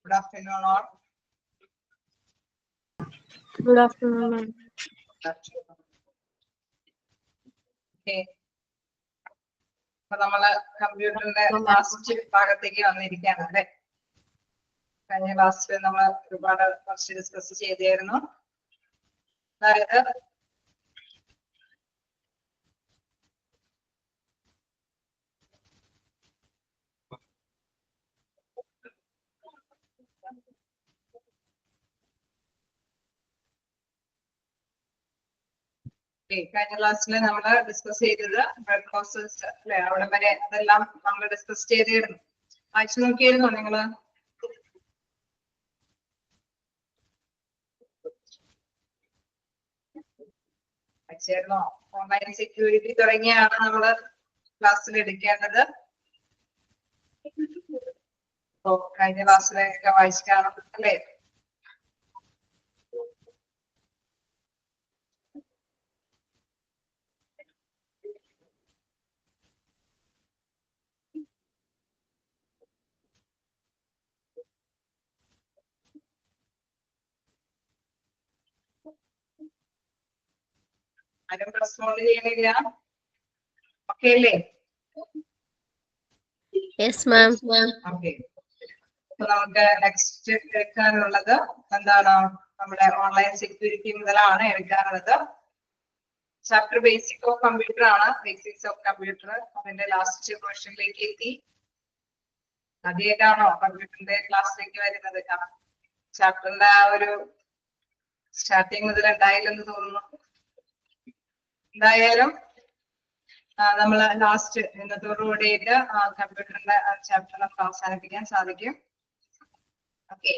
Good afternoon all. Good afternoon. Okay. അപ്പൊ നമ്മള് കമ്പ്യൂട്ടറിന്റെ ലാസ്റ്റ് ഭാഗത്തേക്ക് വന്നിരിക്കുകയാണ് അല്ലെ. കഴിഞ്ഞ ക്ലാസ്സിൽ നമ്മൾ ഒരുപാട് കുറച്ച് ഡിസ്കസ് ചെയ്തായിരുന്നു. അതായത് കഴിഞ്ഞ ക്ലാസ്സിൽ നമ്മൾ ഡിസ്കസ് ചെയ്തത് ബ്ലഡ് പ്രോസസ് അല്ലെ, അവിടെ വരെ അതെല്ലാം നമ്മൾ ഡിസ്കസ് ചെയ്തിരുന്നു. വായിച്ചു നോക്കിയിരുന്നോ നിങ്ങള്? വായിച്ചായിരുന്നോ? ഓൺലൈൻ സെക്യൂരിറ്റി തുടങ്ങിയാണ് നമ്മൾ ക്ലാസ്സിൽ എടുക്കേണ്ടത്. കഴിഞ്ഞ ക്ലാസ്സിലൊക്കെ വായിച്ചു കാണും അല്ലേ? ആരും റെസ്പോണ്ട് ചെയ്യണില്ല. ഓക്കെ അല്ലേ? Yes, ma'am. ഓക്കെ. അപ്പൊ നമുക്ക് നെക്സ്റ്റ് എടുക്കാനുള്ളത് എന്താണ്? നമ്മുടെ ഓൺലൈൻ സെക്യൂരിറ്റി മുതലാണ് എടുക്കാനുള്ളത്. ചാപ്റ്റർ ബേസിക് ഓഫ് കമ്പ്യൂട്ടർ ആണ്. ബേസിക്സ് ഓഫ് കമ്പ്യൂട്ടർ അതിന്റെ ലാസ്റ്റ് പോർഷനിലേക്ക് എത്തി. ആദ്യമായിട്ടാണോ കമ്പ്യൂട്ടറിന്റെ ക്ലാസ്സിലേക്ക് വരുന്നത്? ചാപ്റ്ററിന്റെ ആ ഒരു സ്റ്റാർട്ടിങ് മുതൽ ഉണ്ടായില്ലെന്ന് തോന്നുന്നു. എന്തായാലും നമ്മൾ ലാസ്റ്റ് ഇന്നത്തോടുകൂടിയിട്ട് കമ്പ്യൂട്ടറിന്റെ ചാപ്റ്റർ നമുക്ക് അവസാനിപ്പിക്കാൻ സാധിക്കും. ഓക്കെ.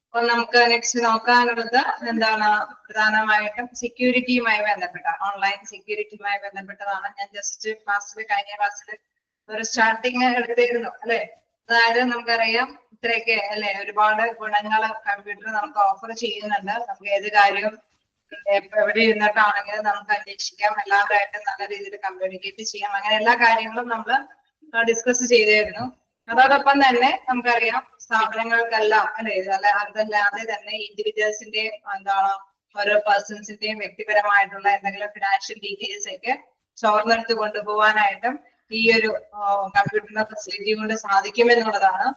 അപ്പൊ നമുക്ക് നെക്സ്റ്റ് നോക്കാനുള്ളത് എന്താണ്? പ്രധാനമായിട്ടും സെക്യൂരിറ്റിയുമായി ബന്ധപ്പെട്ട ഓൺലൈൻ സെക്യൂരിറ്റിയുമായി ബന്ധപ്പെട്ടതാണ്. ഞാൻ ജസ്റ്റ് കഴിഞ്ഞ ക്ലാസ്സിൽ ഒരു സ്റ്റാർട്ടിങ് എടുത്തിരുന്നു അല്ലെ. അതായത് നമുക്കറിയാം ഇത്രയൊക്കെ അല്ലെ, ഒരുപാട് ഗുണങ്ങൾ കമ്പ്യൂട്ടർ നമുക്ക് ഓഫർ ചെയ്യുന്നുണ്ട്. നമുക്ക് ഏത് കാര്യവും എവിടെ ഇരുന്നിട്ടാണെങ്കിലും നമുക്ക് അന്വേഷിക്കാം, എല്ലാവരുമായിട്ട് നല്ല രീതിയിൽ കമ്മ്യൂണിക്കേറ്റ് ചെയ്യാം. അങ്ങനെ എല്ലാ കാര്യങ്ങളും നമ്മൾ ഡിസ്കസ് ചെയ്തായിരുന്നു. അതോടൊപ്പം തന്നെ നമുക്കറിയാം സ്ഥാപനങ്ങൾക്കെല്ലാം അല്ലെ, അതല്ലാതെ തന്നെ ഇൻഡിവിജ്വൽസിന്റെയും എന്താണ് ഓരോ പേഴ്സൺസിന്റെയും വ്യക്തിപരമായിട്ടുള്ള എന്തെങ്കിലും ഫിനാൻഷ്യൽ ഡീറ്റെയിൽസ് ഒക്കെ ചോർന്നെടുത്ത് കൊണ്ടുപോകാനായിട്ടും ഈ ഒരു കമ്പ്യൂട്ടറിന്റെ ഫെസിലിറ്റി കൊണ്ട് സാധിക്കുമെന്നുള്ളതാണ്.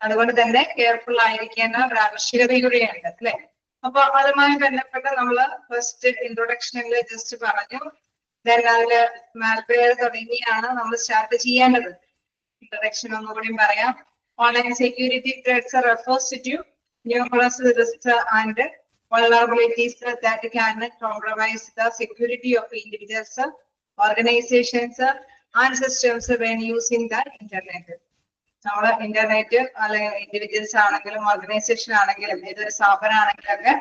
അതുകൊണ്ട് തന്നെ കെയർഫുൾ ആയിരിക്കേണ്ട ഒരു ആവശ്യകത കൂടിയുണ്ട് അല്ലെ. അപ്പൊ അതുമായി ബന്ധപ്പെട്ട് നമ്മള് ഫസ്റ്റ് ഇൻട്രൊഡക്ഷനിൽ ജസ്റ്റ് പറഞ്ഞു. ദെൻ അതില് മാൽവെയർ തുടങ്ങിയാണ് നമ്മൾ സ്റ്റാർട്ട് ചെയ്യേണ്ടത്. ഇൻട്രൊഡക്ഷൻ ഒന്നുകൂടി പറയാം. Online security threats refers to numerous risks and vulnerabilities that can compromise the security of individuals, organizations and systems when using the internet. നമ്മള് ഇന്റർനെറ്റ് അല്ലെങ്കിൽ ഇൻഡിവിജ്വൽസ് ആണെങ്കിലും ഓർഗനൈസേഷൻ ആണെങ്കിലും ഏതൊരു സ്ഥാപനമാണെങ്കിലും ഒക്കെ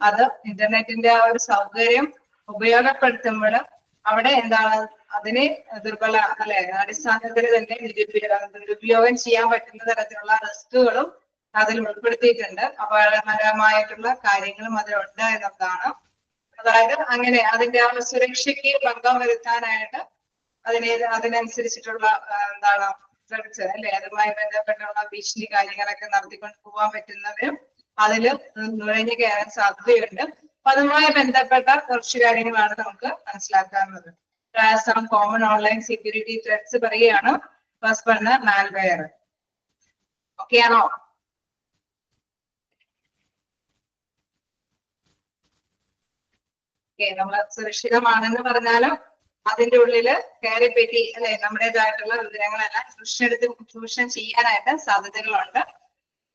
അത് ഇന്റർനെറ്റിന്റെ ആ ഒരു സൗകര്യം ഉപയോഗപ്പെടുത്തുമ്പോൾ അവിടെ എന്താണ് അതിനെ അടിസ്ഥാനത്തിൽ തന്നെ ദുരുപയോഗം ചെയ്യാൻ പറ്റുന്ന തരത്തിലുള്ള റിസ്കുകളും അതിൽ ഉൾപ്പെടുത്തിയിട്ടുണ്ട്. അപകടകരമായിട്ടുള്ള കാര്യങ്ങളും അതിലുണ്ട് എന്നതാണ്. അതായത് അങ്ങനെ അതിന്റെ ആ സുരക്ഷയ്ക്ക് ഭംഗം വരുത്താനായിട്ട് അതിനനുസരിച്ചിട്ടുള്ള എന്താണ് അല്ലെ, അതുമായി ബന്ധപ്പെട്ടുള്ള ഭീഷണി കാര്യങ്ങളൊക്കെ നടത്തിക്കൊണ്ട് പോകാൻ പറ്റുന്നവരും അതിൽ നുഴഞ്ഞു കയറാൻ സാധ്യതയുണ്ട്. അപ്പൊ അതുമായി ബന്ധപ്പെട്ട കുറച്ച് കാര്യങ്ങളാണ് നമുക്ക് മനസ്സിലാക്കാവുന്നത്. Some common online security threats പറയുകയാണ്. First one malware. ഓക്കെ ആണോ? ഓക്കെ. നമ്മൾ സുരക്ഷിതമാണെന്ന് പറഞ്ഞാലും അതിന്റെ ഉള്ളില് കയറിപ്പറ്റി അല്ലെ നമ്മുടേതായിട്ടുള്ള വിവരങ്ങളെല്ലാം ചൂഷണം ചെയ്യാനായിട്ട് സാധ്യതകളുണ്ട്.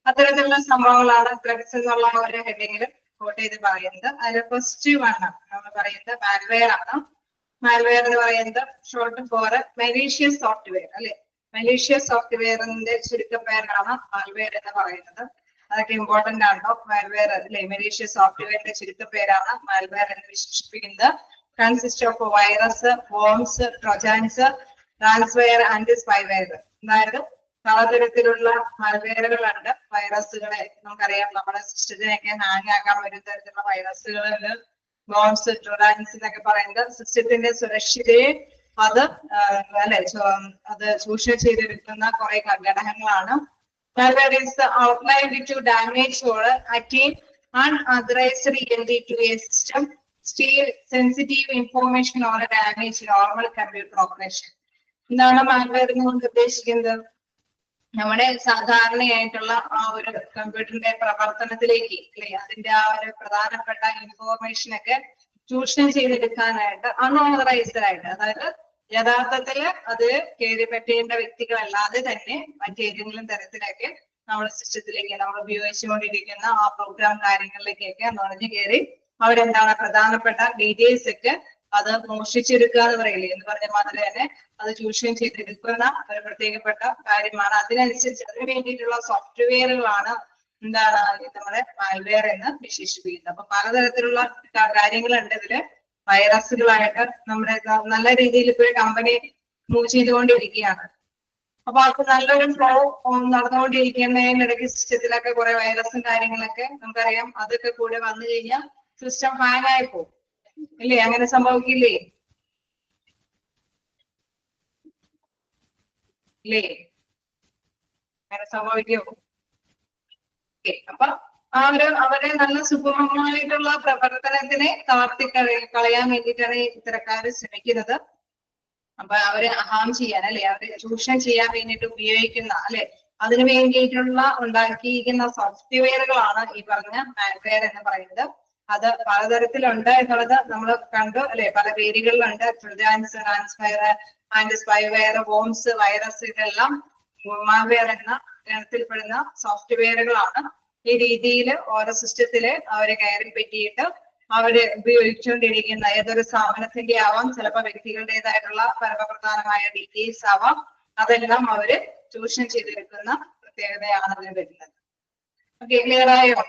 അത്തരത്തിലുള്ള സംഭവങ്ങളാണ് ത്രെറ്റ്സ് എന്നുള്ള ഒരു ഹെഡിങ്ങിൽ കോട്ട് ചെയ്ത് പറയുന്നത്. അതിൽ ഫസ്റ്റ് വൺ നമ്മൾ പറയുന്നത് മാൽവെയർ ആണ്. മാൽവെയർ എന്ന് പറയുന്നത് ഷോർട്ട് ഫോർ മലീഷ്യസ് സോഫ്റ്റ്വെയർ അല്ലെ. മലീഷ്യസ് സോഫ്റ്റ്വെയറിന്റെ ചുരുക്കപ്പേരാണ് മാൽവെയർ എന്ന് പറയുന്നത്. അതൊക്കെ ഇമ്പോർട്ടന്റ് ആണോ? മാൽവെയർ അല്ലെ, മലീഷ്യസ് സോഫ്റ്റ്വെയറിന്റെ ചുരുക്കപ്പേരാണ് മാൽവെയർ എന്ന് വിശേഷിപ്പിക്കുന്നത്. Consist of virus, worms, trojans, ransomware and spyware. അതായത് പലതരത്തിലുള്ള മാൽവെയറുകളുണ്ട്. വൈറസുകളെ നമുക്കറിയാം, നമ്മുടെ സിസ്റ്റത്തിനൊക്കെ ഹാങ് ആക്കാൻ പറ്റുന്ന തരത്തിലുള്ള വൈറസുകളുണ്ട്. വോംസ്, ട്രോജൻസ് എന്നൊക്കെ പറയുന്നത് സിസ്റ്റത്തിന്റെ സുരക്ഷിതയെ അത് ചൂഷണം ചെയ്തെടുക്കുന്ന കുറെ ഘടകങ്ങളാണ്. Malware is outlined to damage or attain unauthorized entry to a system, steal sensitive information or damage normal computer operation. എന്താണ് malware കൊണ്ട് ഉദ്ദേശിക്കുന്നത്? നമ്മുടെ സാധാരണയായിട്ടുള്ള ആ ഒരു കമ്പ്യൂട്ടറിന്റെ പ്രവർത്തനത്തിലേക്ക് അല്ലെ അതിന്റെ ആ ഒരു പ്രധാനപ്പെട്ട ഇൻഫോർമേഷൻ ഒക്കെ ചൂഷണം ചെയ്തെടുക്കാനായിട്ട് അൺഓതറൈസ്ഡ് ആയിട്ട്, അതായത് യഥാർത്ഥത്തില് അത് കയറി പറ്റേണ്ട വ്യക്തികളല്ലാതെ തന്നെ മറ്റേതെങ്കിലും തരത്തിലൊക്കെ നമ്മുടെ സിസ്റ്റത്തിലേക്ക് നമ്മൾ ഉപയോഗിച്ചുകൊണ്ടിരിക്കുന്ന ആ പ്രോഗ്രാം കാര്യങ്ങളിലേക്കൊക്കെ നുഴഞ്ഞു കയറി അവരെന്താണ് പ്രധാനപ്പെട്ട ഡീറ്റെയിൽസ് ഒക്കെ അത് മോഷ്ടിച്ചെടുക്കുക എന്ന് പറയില്ലേ എന്ന് പറഞ്ഞ മാതിരി തന്നെ അത് ചൂഷണം ചെയ്തെടുക്കുന്ന ഒരു പ്രത്യേകപ്പെട്ട കാര്യമാണ്. അതിനനുസരിച്ച് അതിന് വേണ്ടിയിട്ടുള്ള സോഫ്റ്റ്വെയറുകളാണ് എന്താണ് നമ്മുടെ മാൽവെയർ എന്ന് വിശേഷിപ്പിക്കുന്നത്. അപ്പൊ പലതരത്തിലുള്ള കാര്യങ്ങളുണ്ട് ഇതില്. വൈറസുകളായിട്ട് നമ്മുടെ നല്ല രീതിയിൽ ഇപ്പോൾ കമ്പനി മൂവ് ചെയ്തുകൊണ്ടിരിക്കുകയാണ്. അപ്പൊ അത് നല്ലൊരു ഫ്ലോ നടന്നുകൊണ്ടിരിക്കുന്നതിനിടയ്ക്ക് സിസ്റ്റത്തിലൊക്കെ കുറെ വൈറസും കാര്യങ്ങളൊക്കെ നമുക്കറിയാം. അതൊക്കെ കൂടെ വന്നു കഴിഞ്ഞാൽ സിസ്റ്റം ഹാങ് ആയി പോകും ഇല്ലേ? അങ്ങനെ സംഭവിക്കില്ലേ? ഇല്ലേ? അങ്ങനെ സംഭവിക്കോ? അപ്പൊ ആ ഒരു അവരെ നല്ല സുഗമമായിട്ടുള്ള പ്രവർത്തനത്തിനെ കളയാൻ വേണ്ടിയിട്ടാണ് ഇത്തരക്കാര് ശ്രമിക്കുന്നത്. അപ്പൊ അവരെ ഹാം ചെയ്യാൻ അല്ലെ, അവരെ ചൂഷണം ചെയ്യാൻ വേണ്ടിയിട്ട് ഉപയോഗിക്കുന്ന അല്ലെ, അതിനു വേണ്ടിയിട്ടുള്ള ഉണ്ടാക്കിയിരിക്കുന്ന സോഫ്റ്റ്വെയറുകളാണ് ഈ പറഞ്ഞ മാൽവെയർ എന്ന് പറയുന്നത്. അത് പലതരത്തിലുണ്ട് എന്നുള്ളത് നമ്മൾ കണ്ടു അല്ലെ, പല പേരുകളിലുണ്ട്. Trojans, ransomware, and spyware, worms, virus, ഇതെല്ലാം മാൽവെയർ എന്ന ഗണത്തിൽപ്പെടുന്ന സോഫ്റ്റ്വെയറുകളാണ്. ഈ രീതിയിൽ ഓരോ സിസ്റ്റത്തില് അവരെ കയറി പറ്റിയിട്ട് അവര് ഉപയോഗിച്ചുകൊണ്ടിരിക്കുന്ന ഏതൊരു സ്ഥാപനത്തിന്റെ ആവാം, ചിലപ്പോൾ വ്യക്തികളുടേതായിട്ടുള്ള പരമപ്രധാനമായ ഡീറ്റെയിൽസ് ആവാം, അതെല്ലാം അവര് ചൂഷണം ചെയ്തെടുക്കുന്ന പ്രത്യേകതയാണ് അതിന് വരുന്നത്. ഓക്കെ, ക്ലിയർ ആയോ?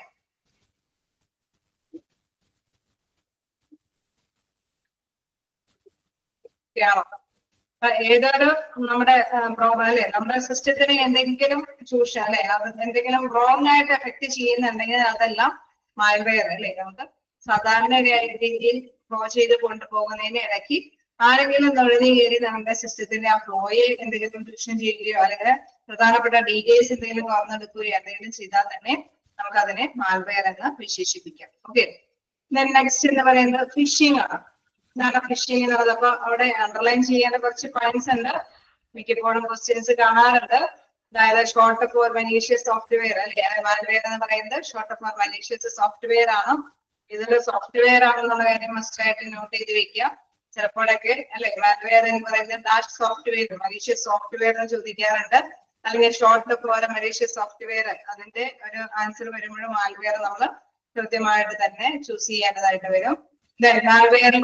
ഏതൊരു നമ്മുടെ പ്രോബ്ലം അല്ലെ, നമ്മുടെ സിസ്റ്റത്തിന് എന്തെങ്കിലും ചൂഷണം അല്ലെ, അത് എന്തെങ്കിലും റോങ് ആയിട്ട് എഫക്ട് ചെയ്യുന്നുണ്ടെങ്കിൽ അതെല്ലാം മാൽവെയർ അല്ലെ. നമുക്ക് സാധാരണ രീതിയിൽ ഫ്ലോ ചെയ്ത് കൊണ്ടുപോകുന്നതിന് ഇടയ്ക്ക് ആരെങ്കിലും നുഴഞ്ഞു കയറി നമ്മുടെ സിസ്റ്റത്തിന്റെ ആ ഫ്ലോയിൽ എന്തെങ്കിലും ചൂഷണം ചെയ്യുകയോ അല്ലെങ്കിൽ പ്രധാനപ്പെട്ട ഡീറ്റെയിൽസ് എന്തെങ്കിലും തുറന്നെടുക്കുകയോ എന്തെങ്കിലും ചെയ്താൽ തന്നെ നമുക്ക് അതിനെ മാൽവെയർ എന്ന് വിശേഷിപ്പിക്കാം. ഓക്കെ, നെക്സ്റ്റ് എന്ന് പറയുന്നത് ഫിഷിംഗ് ആണ്. എന്താണ് ഫിഷിംഗ് എന്നുള്ളത്? അപ്പൊ അവിടെ അണ്ടർലൈൻ ചെയ്യേണ്ട കുറച്ച് പോയിന്റ്സ് ഉണ്ട്. മിക്കപ്പോഴും ക്വസ്റ്റ്യൻസ് കാണാറുണ്ട്. അതായത് ഷോർട്ട് ഫോർ മലീഷ്യസ് സോഫ്റ്റ്വെയർ അല്ലെ, മാൽവെയർ എന്ന് പറയുന്നത് ഷോർട്ട് ഫോർ മലീഷ്യസ് സോഫ്റ്റ്വെയർ ആണ്. ഇതൊരു സോഫ്റ്റ്വെയർ ആണെന്നുള്ള കാര്യം മസ്റ്റ് ആയിട്ട് നോട്ട് ചെയ്ത് വെക്കുക. ചിലപ്പോഴൊക്കെ അല്ലെ മാൽവെയർ എന്ന് പറയുന്നത് ഡാഷ് സോഫ്റ്റ്വെയർ, മലീഷ്യസ് സോഫ്റ്റ്വെയർ എന്ന് ചോദിക്കാറുണ്ട്. അല്ലെങ്കിൽ ഷോർട്ട് ഫോർ മലീഷ്യസ് സോഫ്റ്റ്വെയർ, അതിന്റെ ഒരു ആൻസർ വരുമ്പോഴും മാൽവെയർ നമ്മൾ കൃത്യമായിട്ട് തന്നെ ചൂസ് ചെയ്യേണ്ടതായിട്ട് വരും. മാൽവെയറിൽ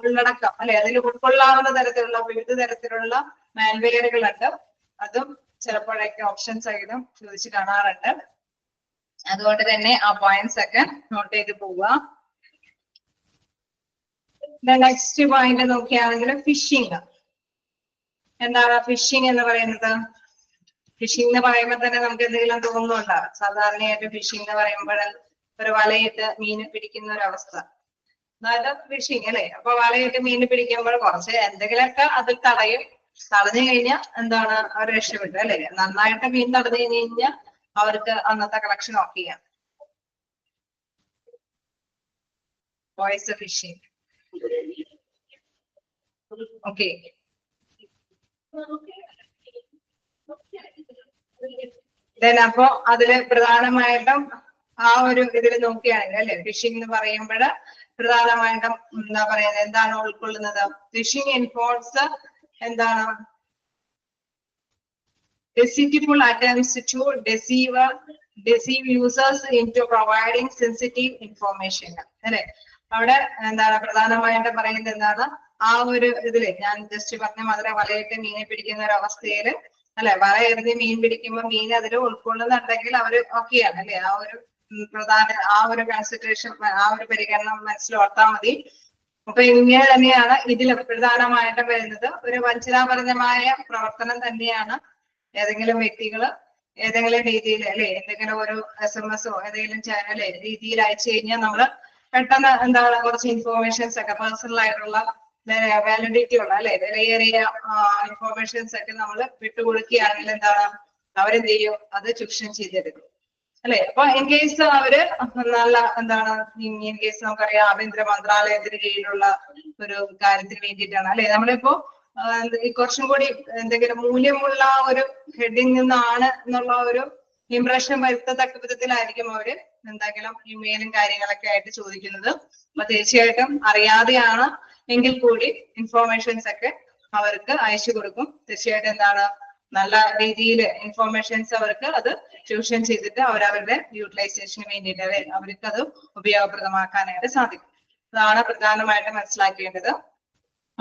ഉള്ളടക്കം അല്ലെ, അതിൽ ഉൾക്കൊള്ളാവുന്ന തരത്തിലുള്ള വിവിധ തരത്തിലുള്ള മാൽവെയറുകളുണ്ട്. അതും ചിലപ്പോഴൊക്കെ ഓപ്ഷൻ സഹിതം ചോദിച്ചു കാണാറുണ്ട്. അതുകൊണ്ട് തന്നെ ആ പോയിന്റ്സ് ഒക്കെ നോട്ട് ചെയ്ത് പോവുക. നെക്സ്റ്റ് പോയിന്റ് നോക്കുകയാണെങ്കിൽ ഫിഷിംഗ്. എന്താണ് ഫിഷിംഗ് എന്ന് പറയുന്നത്? ഫിഷിംഗ് എന്ന് പറയുമ്പോൾ തന്നെ നമുക്ക് എന്തെങ്കിലും തോന്നുന്നുണ്ടോ? സാധാരണയായിട്ട് ഫിഷിംഗ് എന്ന് പറയുമ്പോൾ ഒരു വലയിട്ട് മീൻ പിടിക്കുന്ന ഒരു അവസ്ഥ, അതായത് ഫിഷിംഗ് അല്ലെ. അപ്പൊ വലയിട്ട് മീൻ പിടിക്കുമ്പോൾ കുറച്ച് എന്തെങ്കിലുമൊക്കെ അത് തടയും. തടഞ്ഞു കഴിഞ്ഞാൽ എന്താണ് അവർ രക്ഷപ്പെട്ടു അല്ലെ. നന്നായിട്ട് മീൻ തടഞ്ഞു കഴിഞ്ഞാൽ അവർക്ക് അന്നത്തെ കളക്ഷൻ ഓഫ് ചെയ്യാം. Voice phishing. ഓക്കെ, അപ്പോ അതില് പ്രധാനമായിട്ടും ആ ഒരു ഇതിൽ നോക്കുകയാണെങ്കിൽ അല്ലെ, ഫിഷിംഗ് എന്ന് പറയുമ്പോൾ പ്രധാനമായിട്ടും എന്താ പറയുന്നത്, എന്താണ് ഉൾക്കൊള്ളുന്നത്? ഫിഷിംഗ് ഇൻവോൾവ്സ് എന്താണ് deceitful attempts to deceive users into providing sensitive information അല്ലെ. അവിടെ എന്താണ് പ്രധാനമായിട്ടും പറയുന്നത് എന്താണ്? ആ ഒരു ഇതില് ഞാൻ ജസ്റ്റ് പറഞ്ഞ മാതിരി വലയിട്ട് മീനെ പിടിക്കുന്ന ഒരു അവസ്ഥയില് അല്ലെ, വല എറിഞ്ഞ് മീൻ പിടിക്കുമ്പോൾ മീൻ അതിൽ ഉൾക്കൊള്ളുന്നുണ്ടെങ്കിൽ അവര് ഓക്കെയാണ് അല്ലെ. ആ ഒരു പ്രധാന ആ ഒരു കൺസിഡറേഷൻ, ആ ഒരു പരിഗണന മനസ്സിൽ ഓർത്താൽ മതി. അപ്പൊ ഇങ്ങനെ തന്നെയാണ് ഇതിൽ പ്രധാനമായിട്ടും വരുന്നത്. ഒരു വഞ്ചനാപരമായ പ്രവർത്തനം തന്നെയാണ്. ഏതെങ്കിലും വ്യക്തികള് ഏതെങ്കിലും രീതിയിൽ അല്ലെ എന്തെങ്കിലും ഒരു SMS ഏതെങ്കിലും അല്ലെ രീതിയിൽ അയച്ചു കഴിഞ്ഞാൽ നമ്മള് പെട്ടെന്ന് എന്താണ് കുറച്ച് ഇൻഫോർമേഷൻസ് ഒക്കെ പേഴ്സണൽ ആയിട്ടുള്ള വാലിഡിറ്റി ഉള്ള അല്ലെ വിലയേറിയ ഇൻഫോർമേഷൻസ് ഒക്കെ നമ്മൾ വിട്ടുകൊടുക്കുകയാണെങ്കിൽ എന്താണ് അവരെന്ത് ചെയ്യും, അത് ചൂഷണം ചെയ്തെടുക്കും അല്ലെ. അപ്പൊ ഇൻ കേസ് അവര് നല്ല എന്താണ്, ഇൻ കേസ് നമുക്കറിയാം ആഭ്യന്തര മന്ത്രാലയത്തിന് കീഴിലുള്ള ഒരു കാര്യത്തിന് വേണ്ടിയിട്ടാണ് അല്ലെ. നമ്മളിപ്പോ കുറച്ചും കൂടി എന്തെങ്കിലും മൂല്യമുള്ള ഒരു ഹെഡിൽ നിന്നാണ് എന്നുള്ള ഒരു ഇംപ്രഷൻ വരുത്തത്തക്ക വിധത്തിലായിരിക്കും അവര് എന്തെങ്കിലും ഇമെയിലും കാര്യങ്ങളൊക്കെ ആയിട്ട് ചോദിക്കുന്നത്. അപ്പൊ തീർച്ചയായിട്ടും അറിയാതെയാണ് എങ്കിൽ കൂടി ഇൻഫോർമേഷൻസ് ഒക്കെ അവർക്ക് അയച്ചു കൊടുക്കും. തീർച്ചയായിട്ടും എന്താണ്, നല്ല രീതിയിൽ ഇൻഫോർമേഷൻസ് അവർക്ക് അത് ചൂഷണം ചെയ്തിട്ട് അവരവരുടെ യൂട്ടിലൈസേഷന് വേണ്ടിയിട്ട് അവർക്ക് അത് ഉപയോഗപ്രദമാക്കാനായിട്ട് സാധിക്കും. അതാണ് പ്രധാനമായിട്ടും മനസ്സിലാക്കേണ്ടത്.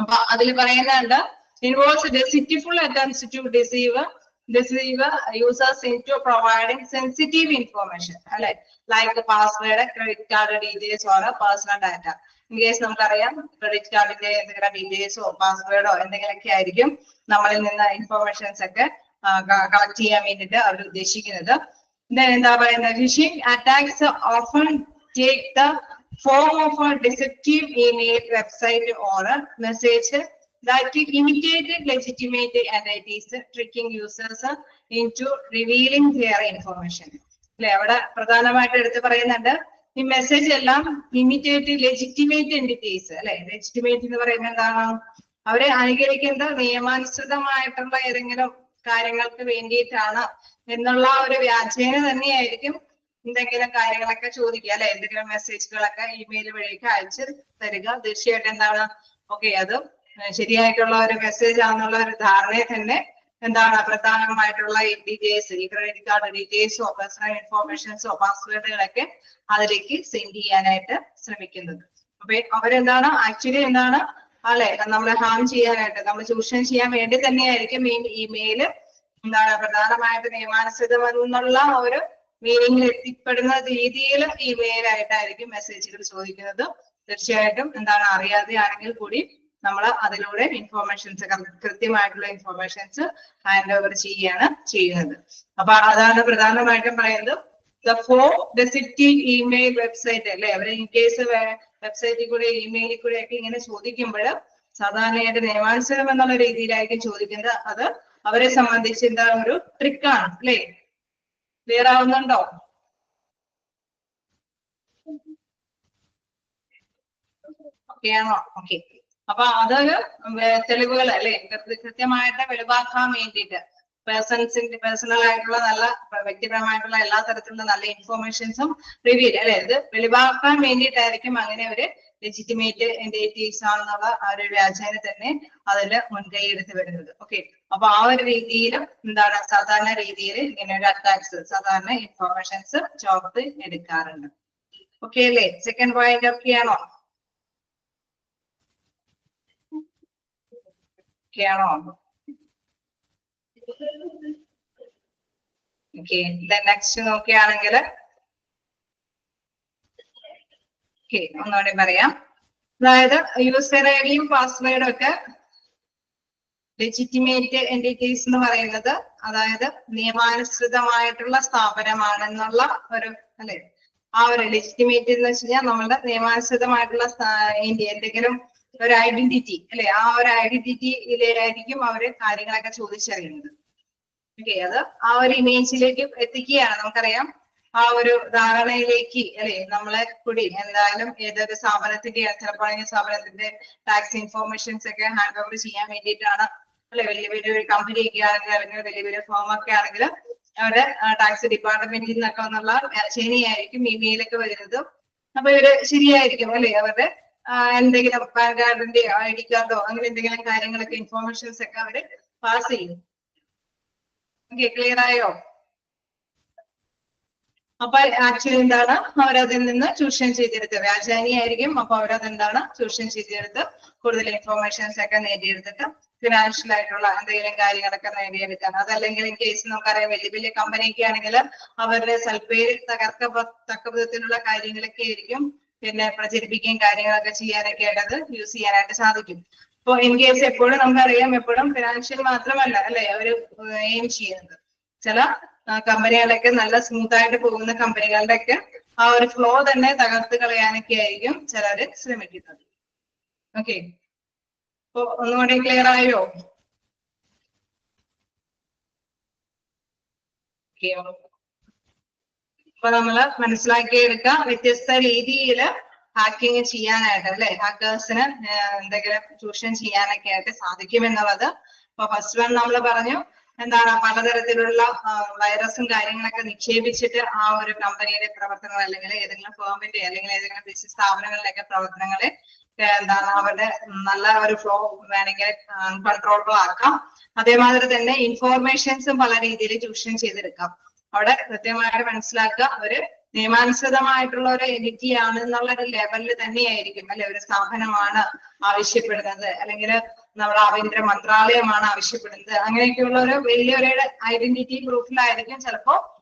അപ്പൊ അതിൽ പറയുന്നുണ്ട്, involves deceitful attempts to deceive users into providing sensitive information അല്ലെ, like password, credit card details or personal data. In case നമുക്കറിയാം ക്രെഡിറ്റ് കാർഡിന്റെ എന്തെങ്കിലും ഡീറ്റെയിൽസോ പാസ്വേഡോ എന്തെങ്കിലുമൊക്കെ ആയിരിക്കും നമ്മളിൽ നിന്ന് ഇൻഫോർമേഷൻസ് ഒക്കെ കളക്ട് ചെയ്യാൻ വേണ്ടിയിട്ട് അവർ ഉദ്ദേശിക്കുന്നത്. എന്താ പറയുന്നത്, phishing attacks often take the form of a deceptive email, website or a message that imitate legitimate entities, tricking users into revealing their information അല്ലെ. അവിടെ പ്രധാനമായിട്ട് എടുത്ത് പറയുന്നുണ്ട്, ഈ മെസ്സേജ് എല്ലാം ഇമിറ്റേറ്റ് ലെജിറ്റിമേറ്റ് എന്റിറ്റീസ് അല്ലെ. ലെജിറ്റിമേറ്റ് എന്ന് പറയുന്നത് എന്താണ്, അവരെ അനുകരിക്കേണ്ട നിയമാനുസൃതമായിട്ടുള്ള ഏതെങ്കിലും കാര്യങ്ങൾക്ക് വേണ്ടിയിട്ടാണ് എന്നുള്ള ഒരു വ്യാജേന തന്നെയായിരിക്കും എന്തെങ്കിലും കാര്യങ്ങളൊക്കെ ചോദിക്കുക അല്ലെ. എന്തെങ്കിലും മെസ്സേജുകളൊക്കെ ഇമെയിൽ വഴിയൊക്കെ അയച്ച് തരിക. തീർച്ചയായിട്ടും എന്താണ്, ഓക്കെ അത് ശരിയായിട്ടുള്ള ഒരു മെസ്സേജ് ആണെന്നുള്ള ഒരു ധാരണയെ തന്നെ എന്താണ് പ്രധാനമായിട്ടുള്ള ഡീറ്റെയിൽസ്, ഈ ക്രെഡിറ്റ് കാർഡ് ഡീറ്റെയിൽസോ പേഴ്സണൽ ഇൻഫോർമേഷൻസോ പാസ്വേഡുകളൊക്കെ അതിലേക്ക് സെൻഡ് ചെയ്യാനായിട്ട് ശ്രമിക്കുന്നത്. അപ്പൊ അവരെന്താണ് ആക്ച്വലി എന്താണ് അല്ലെ, നമ്മളെ ഹാം ചെയ്യാനായിട്ട്, നമ്മൾ ചൂഷണം ചെയ്യാൻ വേണ്ടി തന്നെയായിരിക്കും ഈ ഇമെയില് എന്താണ് പ്രധാനമായിട്ട് നിയമാനുസൃതം എന്നുള്ള ഒരു മീനിങ്ങിൽ എത്തിപ്പെടുന്ന രീതിയിൽ ഇമെയിൽ ആയിട്ടായിരിക്കും മെസ്സേജുകൾ ചോദിക്കുന്നത്. തീർച്ചയായിട്ടും എന്താണ് അറിയാതെ ആണെങ്കിൽ കൂടി നമ്മൾ അതിലൂടെ ഇൻഫോർമേഷൻസ്, കൃത്യമായിട്ടുള്ള ഇൻഫോർമേഷൻസ് ഹാൻഡ് ഓവർ ചെയ്യാണ് ചെയ്യുന്നത്. അപ്പൊ അതാണ് പ്രധാനമായിട്ടും പറയുന്നത്. The four deceptive email website അല്ലെ, അവര് ഇൻ കേസ് വെബ്സൈറ്റിൽ കൂടെ ഇമെയിലിൽ കൂടെ ഒക്കെ ഇങ്ങനെ ചോദിക്കുമ്പോൾ സാധാരണയായിട്ട് നിയമാനുസൃതം എന്നുള്ള രീതിയിലായിരിക്കും ചോദിക്കുന്നത്. അത് അവരെ സംബന്ധിച്ച് എന്താ ഒരു ട്രിക്കാണ് അല്ലെ. ക്ലിയർ ആവുന്നുണ്ടോ? ഓക്കെ ആണോ? ഓക്കെ. അപ്പൊ അതൊരു തെളിവുകൾ അല്ലെ, കൃത്യമായിട്ട് വെളിവാക്കാൻ വേണ്ടിയിട്ട് പേഴ്സണൽ ആയിട്ടുള്ള നല്ല വ്യക്തിപരമായിട്ടുള്ള എല്ലാ തരത്തിലുള്ള നല്ല ഇൻഫോർമേഷൻസും റിവീൽ അല്ലെ, ഇത് വെളിവാക്കാൻ വേണ്ടിയിട്ടായിരിക്കും അങ്ങനെ ഒരു ലെജിറ്റിമേറ്റ് എന്റിറ്റീസ് ആണെന്നുള്ള ആ ഒരു വ്യാജേന തന്നെ അതിൽ മുൻകൈ എടുത്ത് വരുന്നത്. ഓക്കെ. അപ്പൊ ആ ഒരു രീതിയിൽ എന്താണ് സാധാരണ രീതിയിൽ ഇങ്ങനെ ഒരു അറ്റാക്സ് സാധാരണ ഇൻഫോർമേഷൻസ് ചോർത്ത് എടുക്കാറുണ്ട്. ഓക്കെ അല്ലേ? സെക്കൻഡ് പോയിന്റ് ഓക്കെ ആണോ? ഓക്കെ ആണോ? ഓക്കെ. നെക്സ്റ്റ് നോക്കുകയാണെങ്കിൽ ഒന്നുകൂടി പറയാം. അതായത് യൂസർ ഐ ഡിയും പാസ്വേഡും ഒക്കെ ലെജിറ്റിമേറ്റ് എന്റിറ്റീസ് എന്ന് പറയുന്നത് അതായത് നിയമാനുസൃതമായിട്ടുള്ള സ്ഥാപനമാണെന്നുള്ള ഒരു അല്ലെ, ആ ഒരു ലെജിറ്റിമേറ്റ് എന്ന് വെച്ച് കഴിഞ്ഞാൽ നമ്മളുടെ നിയമാനുസൃതമായിട്ടുള്ള എന്തെങ്കിലും ഒരു ഐഡന്റിറ്റി അല്ലെ, ആ ഒരു ഐഡന്റിറ്റിയിലായിരിക്കും അവര് കാര്യങ്ങളൊക്കെ ചോദിച്ചറിയുന്നത്. ഓക്കെ. അത് ആ ഒരു ഇമേജിലേക്ക് എത്തിക്കുകയാണ്. നമുക്കറിയാം ആ ഒരു ധാരണയിലേക്ക് അല്ലെ നമ്മളെ കൂടി എന്തായാലും ഏതൊരു സ്ഥാപനത്തിന്റെ ചിലപ്പോൾ സ്ഥാപനത്തിന്റെ ടാക്സ് ഇൻഫോർമേഷൻസ് ഒക്കെ ഹാൻഡ് ഓവർ ചെയ്യാൻ വേണ്ടിയിട്ടാണ് അല്ലെ. വലിയ വലിയൊരു കമ്പനി ഒക്കെ ആണെങ്കിൽ അല്ലെങ്കിൽ വലിയ വലിയ ഫോം ഒക്കെ ആണെങ്കിൽ അവരുടെ ടാക്സ് ഡിപ്പാർട്ട്മെന്റിൽ നിന്നൊക്കെ എന്നുള്ള ശനിയായിരിക്കും ഇമെയിലൊക്കെ വരുന്നത്. അപ്പൊ ഇവര് ശരിയായിരിക്കും അല്ലെ, അവരുടെ എന്തെങ്കിലും പാൻ കാർഡിന്റെ ID കാർഡോ അങ്ങനെ എന്തെങ്കിലും കാര്യങ്ങളൊക്കെ ഇൻഫോർമേഷൻസ് ഒക്കെ അവര് പാസ് ചെയ്യും. ഓക്കെ. ക്ലിയർ ആയോ? അപ്പൊ ആക്ച്വലി എന്താണ് അവരതിൽ നിന്ന് ചൂഷണം ചെയ്തെടുത്ത് വ്യാജാനിയായിരിക്കും. അപ്പൊ അവരതെന്താണ് ചൂഷണം ചെയ്തെടുത്ത് കൂടുതൽ ഇൻഫോർമേഷൻസ് ഒക്കെ നേടിയെടുത്തിട്ട് ഫിനാൻഷ്യൽ ആയിട്ടുള്ള എന്തെങ്കിലും കാര്യങ്ങളൊക്കെ നേടിയെടുക്കാൻ. അതല്ലെങ്കിൽ ഇൻ കേസ് നമുക്കറിയാം വലിയ വലിയ കമ്പനിയൊക്കെ ആണെങ്കിൽ അവരുടെ സൽപ്പേര് തകർക്കത്തക്ക വിധത്തിലുള്ള കാര്യങ്ങളൊക്കെ ആയിരിക്കും പിന്നെ പ്രചരിപ്പിക്കുകയും കാര്യങ്ങളൊക്കെ ചെയ്യാനൊക്കെ ആയിട്ട് അത് യൂസ് ചെയ്യാനായിട്ട് സാധിക്കും. ഇപ്പൊ ഇൻ കേസ് എപ്പോഴും നമുക്കറിയാം എപ്പോഴും ഫിനാൻഷ്യൽ മാത്രമല്ല അല്ലെ അവര് എയിം ചെയ്യുന്നത്. ചില കമ്പനികളൊക്കെ നല്ല സ്മൂത്ത് ആയിട്ട് പോകുന്ന കമ്പനികളുടെ ഒക്കെ ആ ഒരു ഫ്ലോ തന്നെ തകർത്ത് കളയാനൊക്കെ ആയിരിക്കും ചിലര് ശ്രമിക്കുന്നത്. ഓക്കെ. അപ്പൊ ഒന്നുകൂടി ക്ലിയർ ആയോ? ഓക്കെ, അപ്പൊ നമ്മള് മനസ്സിലാക്കിയെടുക്കാം വ്യത്യസ്ത രീതിയിൽ ഹാക്കിങ് ചെയ്യാനായിട്ട് അല്ലെ, ഹാക്കേഴ്സിന് എന്തെങ്കിലും ചൂഷണം ചെയ്യാനൊക്കെ ആയിട്ട് സാധിക്കും എന്നുള്ളത്. അപ്പൊ ഫസ്റ്റ് വൺ നമ്മൾ പറഞ്ഞു എന്താണ്, പലതരത്തിലുള്ള വൈറസും കാര്യങ്ങളൊക്കെ നിക്ഷേപിച്ചിട്ട് ആ ഒരു കമ്പനിയുടെ പ്രവർത്തനങ്ങൾ അല്ലെങ്കിൽ ഏതെങ്കിലും ഫേമിന്റെ അല്ലെങ്കിൽ ഏതെങ്കിലും ബിസിനസ് സ്ഥാപനങ്ങളിലൊക്കെ പ്രവർത്തനങ്ങളെ എന്താണ് അവരുടെ നല്ല ഒരു ഫ്ലോ വേണമെങ്കിൽ കൺട്രോളബിൾ ആക്കാം. അതേമാതിരി തന്നെ ഇൻഫോർമേഷൻസും പല രീതിയിൽ ചൂഷണം ചെയ്തെടുക്കാം. അവിടെ കൃത്യമായിട്ട് മനസ്സിലാക്കുക, ഒരു നിയമാനുസൃതമായിട്ടുള്ള ഒരു എൻറ്റിറ്റി ആണ് എന്നുള്ള ഒരു ലെവലിൽ തന്നെയായിരിക്കും അല്ലെ ഒരു സ്ഥാപനമാണ് ആവശ്യപ്പെടുന്നത്, അല്ലെങ്കിൽ നമ്മുടെ ആഭ്യന്തര മന്ത്രാലയമാണ് ആവശ്യപ്പെടുന്നത്, അങ്ങനെയൊക്കെയുള്ള ഒരു വലിയൊരു ഐഡന്റിറ്റി പ്രൂഫിലായിരിക്കും ചിലപ്പോ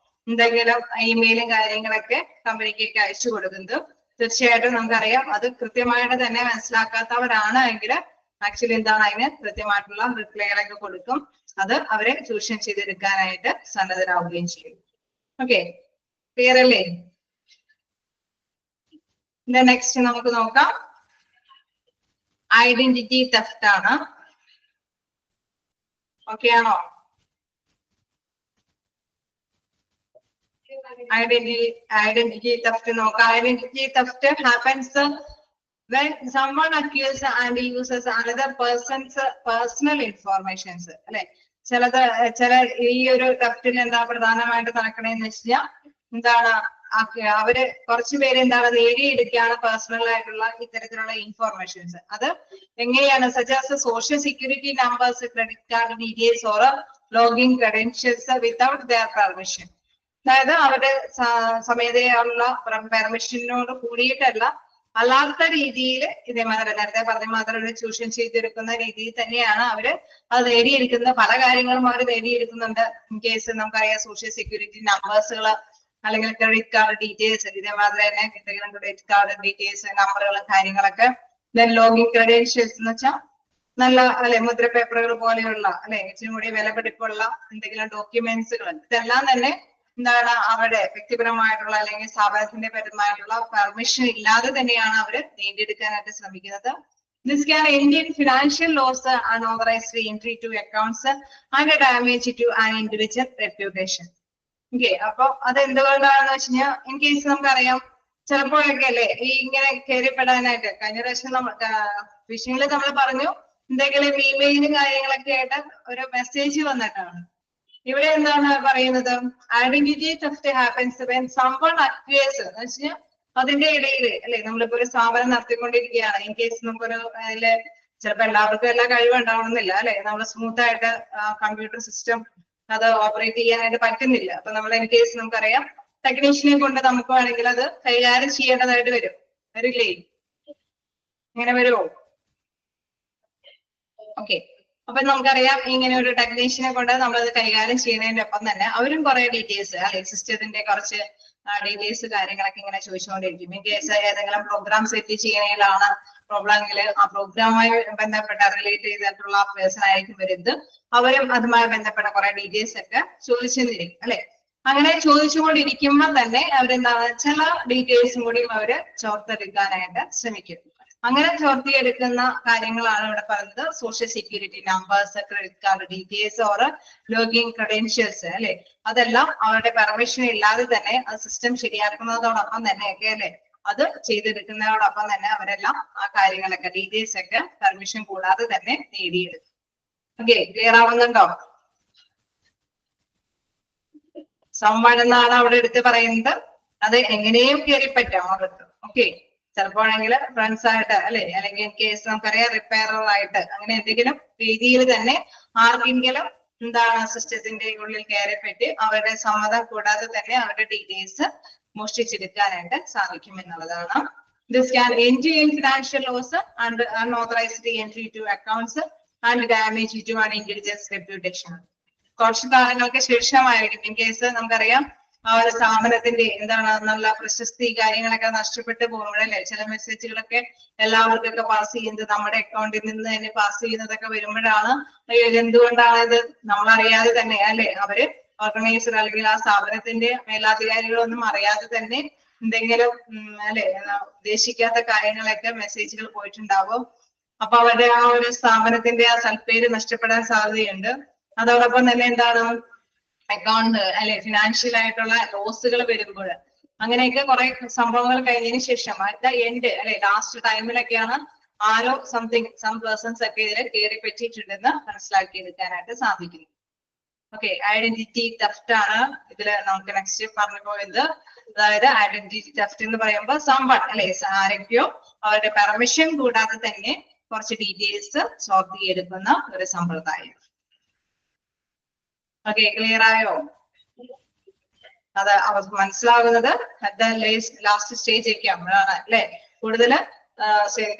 എന്തെങ്കിലും ഇമെയിലും കാര്യങ്ങളൊക്കെ കമ്പനിക്കൊക്കെ അയച്ചു കൊടുക്കുന്നത്. തീർച്ചയായിട്ടും നമുക്കറിയാം അത് കൃത്യമായിട്ട് തന്നെ മനസ്സിലാക്കാത്തവരാണ് എങ്കിൽ ആക്ച്വലി എന്താണ് അതിന് കൃത്യമായിട്ടുള്ള റിപ്ലൈകളൊക്കെ കൊടുക്കും. അത് അവരെ ചൂഷണം ചെയ്തെടുക്കാനായിട്ട് സന്നദ്ധരാകുകയും ചെയ്യും. ഓക്കെ, ക്ലിയർ അല്ലേ? നെക്സ്റ്റ് നമുക്ക് നോക്കാം, ഐഡന്റിറ്റി തെഫ്റ്റ് ആണ്. ഓക്കെ ആണോ? Identity theft നോക്കാം. Identity theft happens when someone accuses and uses another person's personal informations. അല്ലെ, ചില ഈ ഒരു തെഫ്റ്റിൽ എന്താ പ്രധാനമായിട്ട് നടക്കണേന്ന് വെച്ചാൽ എന്താണ്, അവര് കുറച്ചുപേര് എന്താണ് നേടിയെടുക്കുകയാണ് പേഴ്സണൽ ആയിട്ടുള്ള ഇത്തരത്തിലുള്ള ഇൻഫോർമേഷൻസ്. അത് എങ്ങനെയാണ്, such as social security numbers, credit card details or login credentials without their permission. അതായത് അവരുടെ സ്വമേധയുള്ള പെർമിഷനോട് കൂടിയിട്ടല്ല, അല്ലാത്ത രീതിയിൽ ഇതേമാതിരി നേരത്തെ പറഞ്ഞ മാത്രം ഒരു ചൂഷണം ചെയ്തെടുക്കുന്ന രീതിയിൽ തന്നെയാണ് അവര് അത് നേടിയെടുക്കുന്ന. പല കാര്യങ്ങളും അവർ നേടിയെടുക്കുന്നുണ്ട്. ഇൻ കേസ് നമുക്കറിയാം സോഷ്യൽ സെക്യൂരിറ്റി നമ്പേഴ്സുകൾ അല്ലെങ്കിൽ ക്രെഡിറ്റ് കാർഡ് ഡീറ്റെയിൽസ്, ഇതേമാതിരി തന്നെ എന്തെങ്കിലും ക്രെഡിറ്റ് കാർഡ് ഡീറ്റെയിൽസ് നമ്പറുകളും കാര്യങ്ങളൊക്കെ. ദെൻ ലോഗിൻ ക്രെഡൻഷ്യൽസ് എന്ന് വെച്ചാൽ നല്ല അല്ലെ മുദ്ര പേപ്പറുകൾ പോലെയുള്ള അല്ലെ ഇച്ചിരി കൂടി വിലപിടിപ്പുള്ള എന്തെങ്കിലും ഡോക്യുമെന്റ്സുകൾ, ഇതെല്ലാം തന്നെ എന്താണ് അവരുടെ വ്യക്തിപരമായിട്ടുള്ള അല്ലെങ്കിൽ സ്ഥാപനത്തിന്റെ പരമായിട്ടുള്ള പെർമിഷൻ ഇല്ലാതെ തന്നെയാണ് അവർ നേടിയെടുക്കാനായിട്ട് ശ്രമിക്കുന്നത്. This can end in financial loss, unauthorized entry to accounts and damage to an individual reputation. Okay, അപ്പൊ അത് എന്തുകൊണ്ടാണെന്ന് വെച്ച് കഴിഞ്ഞാൽ ഇൻ കേസ് നമുക്കറിയാം ചിലപ്പോഴൊക്കെ അല്ലെ ഈ ഇങ്ങനെ കയറിപ്പെടാനായിട്ട് കഴിഞ്ഞ പ്രാവശ്യം വിഷയങ്ങളിൽ നമ്മൾ പറഞ്ഞു എന്തെങ്കിലും ഇമെയിലും കാര്യങ്ങളൊക്കെ ആയിട്ട് ഒരു മെസ്സേജ് വന്നിട്ടാണ്. ഇവിടെ എന്താണ് പറയുന്നത്, identity theft happens when someone acquires എന്ന് വെച്ചാൽ അതിന്റെ ഇടയിൽ അല്ലെ നമ്മളിപ്പോ ഒരു സ്ഥാപനം നടത്തിക്കൊണ്ടിരിക്കുകയാണ്. ഇൻ കേസ് നമുക്കൊരു അതില് ചിലപ്പോ എല്ലാവർക്കും എല്ലാ കഴിവും ഉണ്ടാവണമെന്നില്ല അല്ലെ, നമ്മൾ സ്മൂത്ത് ആയിട്ട് കമ്പ്യൂട്ടർ സിസ്റ്റം അത് ഓപ്പറേറ്റ് ചെയ്യാനായിട്ട് പറ്റുന്നില്ല. അപ്പൊ നമ്മൾ ഇൻ കേസ് നമുക്കറിയാം ടെക്നീഷ്യനെ കൊണ്ട് നമുക്ക് വേണമെങ്കിൽ അത് കൈകാര്യം ചെയ്യേണ്ടതായിട്ട് വരില്ലേ? ഇങ്ങനെ വരുമോ? ഓക്കെ, അപ്പൊ നമുക്കറിയാം ഇങ്ങനെ ഒരു ടെക്നീഷ്യനെ കൊണ്ട് നമ്മളത് കൈകാര്യം ചെയ്യുന്നതിന്റെ ഒപ്പം തന്നെ അവരും കുറെ ഡീറ്റെയിൽസ് അല്ലെ സിസ്റ്റത്തിന്റെ കുറച്ച് ഡീറ്റെയിൽസ് കാര്യങ്ങളൊക്കെ ഇങ്ങനെ ചോദിച്ചുകൊണ്ടിരിക്കും. ഇൻ കേസ് ഏതെങ്കിലും പ്രോഗ്രാം സെറ്റ് ചെയ്യുന്നതിലാണ് പ്രോബ്ലമെങ്കിൽ ആ പ്രോഗ്രാമുമായി ബന്ധപ്പെട്ട റിലേറ്റ് ചെയ്തിട്ടുള്ള പേഴ്സൺ ആയിരിക്കും വരുന്നത്. അവരും അതുമായി ബന്ധപ്പെട്ട കുറെ ഡീറ്റെയിൽസ് ഒക്കെ ചോദിച്ചെന്നിരിക്കും അല്ലെ. അങ്ങനെ ചോദിച്ചുകൊണ്ടിരിക്കുമ്പോൾ തന്നെ അവരെന്താണ് ചില ഡീറ്റെയിൽസും കൂടി അവര് ചോർത്തെടുക്കാനായിട്ട് ശ്രമിക്കും. അങ്ങനെ ചോർത്തിയെടുക്കുന്ന കാര്യങ്ങളാണ് ഇവിടെ പറയുന്നത് social security numbers, credit card details or login credentials അല്ലെ. അതെല്ലാം അവരുടെ പെർമിഷൻ ഇല്ലാതെ തന്നെ അത് സിസ്റ്റം ശരിയാക്കുന്നതോടൊപ്പം തന്നെയൊക്കെ അല്ലെ അത് ചെയ്തെടുക്കുന്നതോടൊപ്പം തന്നെ അവരെല്ലാം ആ കാര്യങ്ങളൊക്കെ ഡീറ്റെയിൽസ് ഒക്കെ പെർമിഷൻ കൂടാതെ തന്നെ നേടിയെടുക്കും. ഓക്കെ, ക്ലിയർ ആവുന്നുണ്ടോ? സംവൺ എന്നാണ് അവിടെ എടുത്ത് പറയുന്നത്. അത് എങ്ങനെയും കയറിപ്പറ്റാം അവർക്ക്. ഓക്കെ, ചിലപ്പോഴെങ്കിൽ ഫ്രണ്ട്സ് ആയിട്ട് അല്ലെ അല്ലെങ്കിൽ കേസ് നമുക്കറിയാം റിപ്പയറർ ആയിട്ട് അങ്ങനെ എന്തെങ്കിലും രീതിയിൽ തന്നെ ആർക്കെങ്കിലും എന്താണ് സിസ്റ്റത്തിന്റെ ഉള്ളിൽ കയറിപ്പറ്റി അവരുടെ സമ്മതം കൂടാതെ തന്നെ അവരുടെ ഡീറ്റെയിൽസ് മോഷ്ടിച്ചെടുക്കാനായിട്ട് സാധിക്കും എന്നുള്ളതാണ്. This can end in financial loss and unauthorized entry to accounts and damage to an individual's reputation. കുറച്ച് കാലങ്ങൾക്ക് ശേഷമായിരിക്കും ഇൻ കേസ് നമുക്കറിയാം ആ ഒരു സ്ഥാപനത്തിന്റെ എന്താണ് നല്ല പ്രശസ്തി കാര്യങ്ങളൊക്കെ നഷ്ടപ്പെട്ടു പോകുമ്പോഴല്ലേ ചില മെസ്സേജുകളൊക്കെ എല്ലാവർക്കൊക്കെ പാസ് ചെയ്യുന്നത് നമ്മുടെ അക്കൗണ്ടിൽ നിന്ന് തന്നെ പാസ് ചെയ്യുന്നതൊക്കെ വരുമ്പോഴാണ് എന്തുകൊണ്ടാണ് ഇത് നമ്മളറിയാതെ തന്നെ അല്ലെ അവര് ഓർഗനൈസർ അല്ലെങ്കിൽ ആ സ്ഥാപനത്തിന്റെ മേലാധികാരികളൊന്നും അറിയാതെ തന്നെ എന്തെങ്കിലും അല്ലെ ഉദ്ദേശിക്കാത്ത കാര്യങ്ങളൊക്കെ മെസ്സേജുകൾ പോയിട്ടുണ്ടാവും. അപ്പൊ അവരുടെ ആ ഒരു സ്ഥാപനത്തിന്റെ ആ സൽപ്പേര് നഷ്ടപ്പെടാൻ സാധ്യതയുണ്ട്. അതോടൊപ്പം തന്നെ എന്താണ് അക്കൗണ്ട് അല്ലെ ഫിനാൻഷ്യൽ ആയിട്ടുള്ള ലോസുകൾ വരുമ്പോൾ അങ്ങനെയൊക്കെ കുറെ സംഭവങ്ങൾ കഴിഞ്ഞതിന് ശേഷം അറ്റ് ദ എൻഡ് അല്ലെ ലാസ്റ്റ് ടൈമിലൊക്കെയാണ് ആരോ സം പേഴ്സൺസ് ഒക്കെ ഇതിൽ കയറി പറ്റിയിട്ടുണ്ടെന്ന് മനസ്സിലാക്കിയെടുക്കാനായിട്ട് സാധിക്കുന്നു. ഓക്കെ, ഐഡന്റിറ്റി തെഫ്റ്റ് ആണ് ഇതില് നമുക്ക് നെക്സ്റ്റ് പറഞ്ഞു പോയത്. അതായത് ഐഡന്റിറ്റി തെഫ്റ്റ് എന്ന് പറയുമ്പോൾ സംവൺ അല്ലെ ആരൊക്കെയോ അവരുടെ പെർമിഷൻ കൂടാതെ തന്നെ കുറച്ച് ഡീറ്റെയിൽസ് ചോർത്തിയെടുക്കുന്ന ഒരു സമ്പ്രദായം. ഓക്കെ, ക്ലിയർ ആയോ? അത് അവർക്ക് മനസ്സിലാകുന്നത് ലാസ്റ്റ് സ്റ്റേജ് ഒക്കെ ആകുമ്പോഴാണ് അല്ലെ. കൂടുതൽ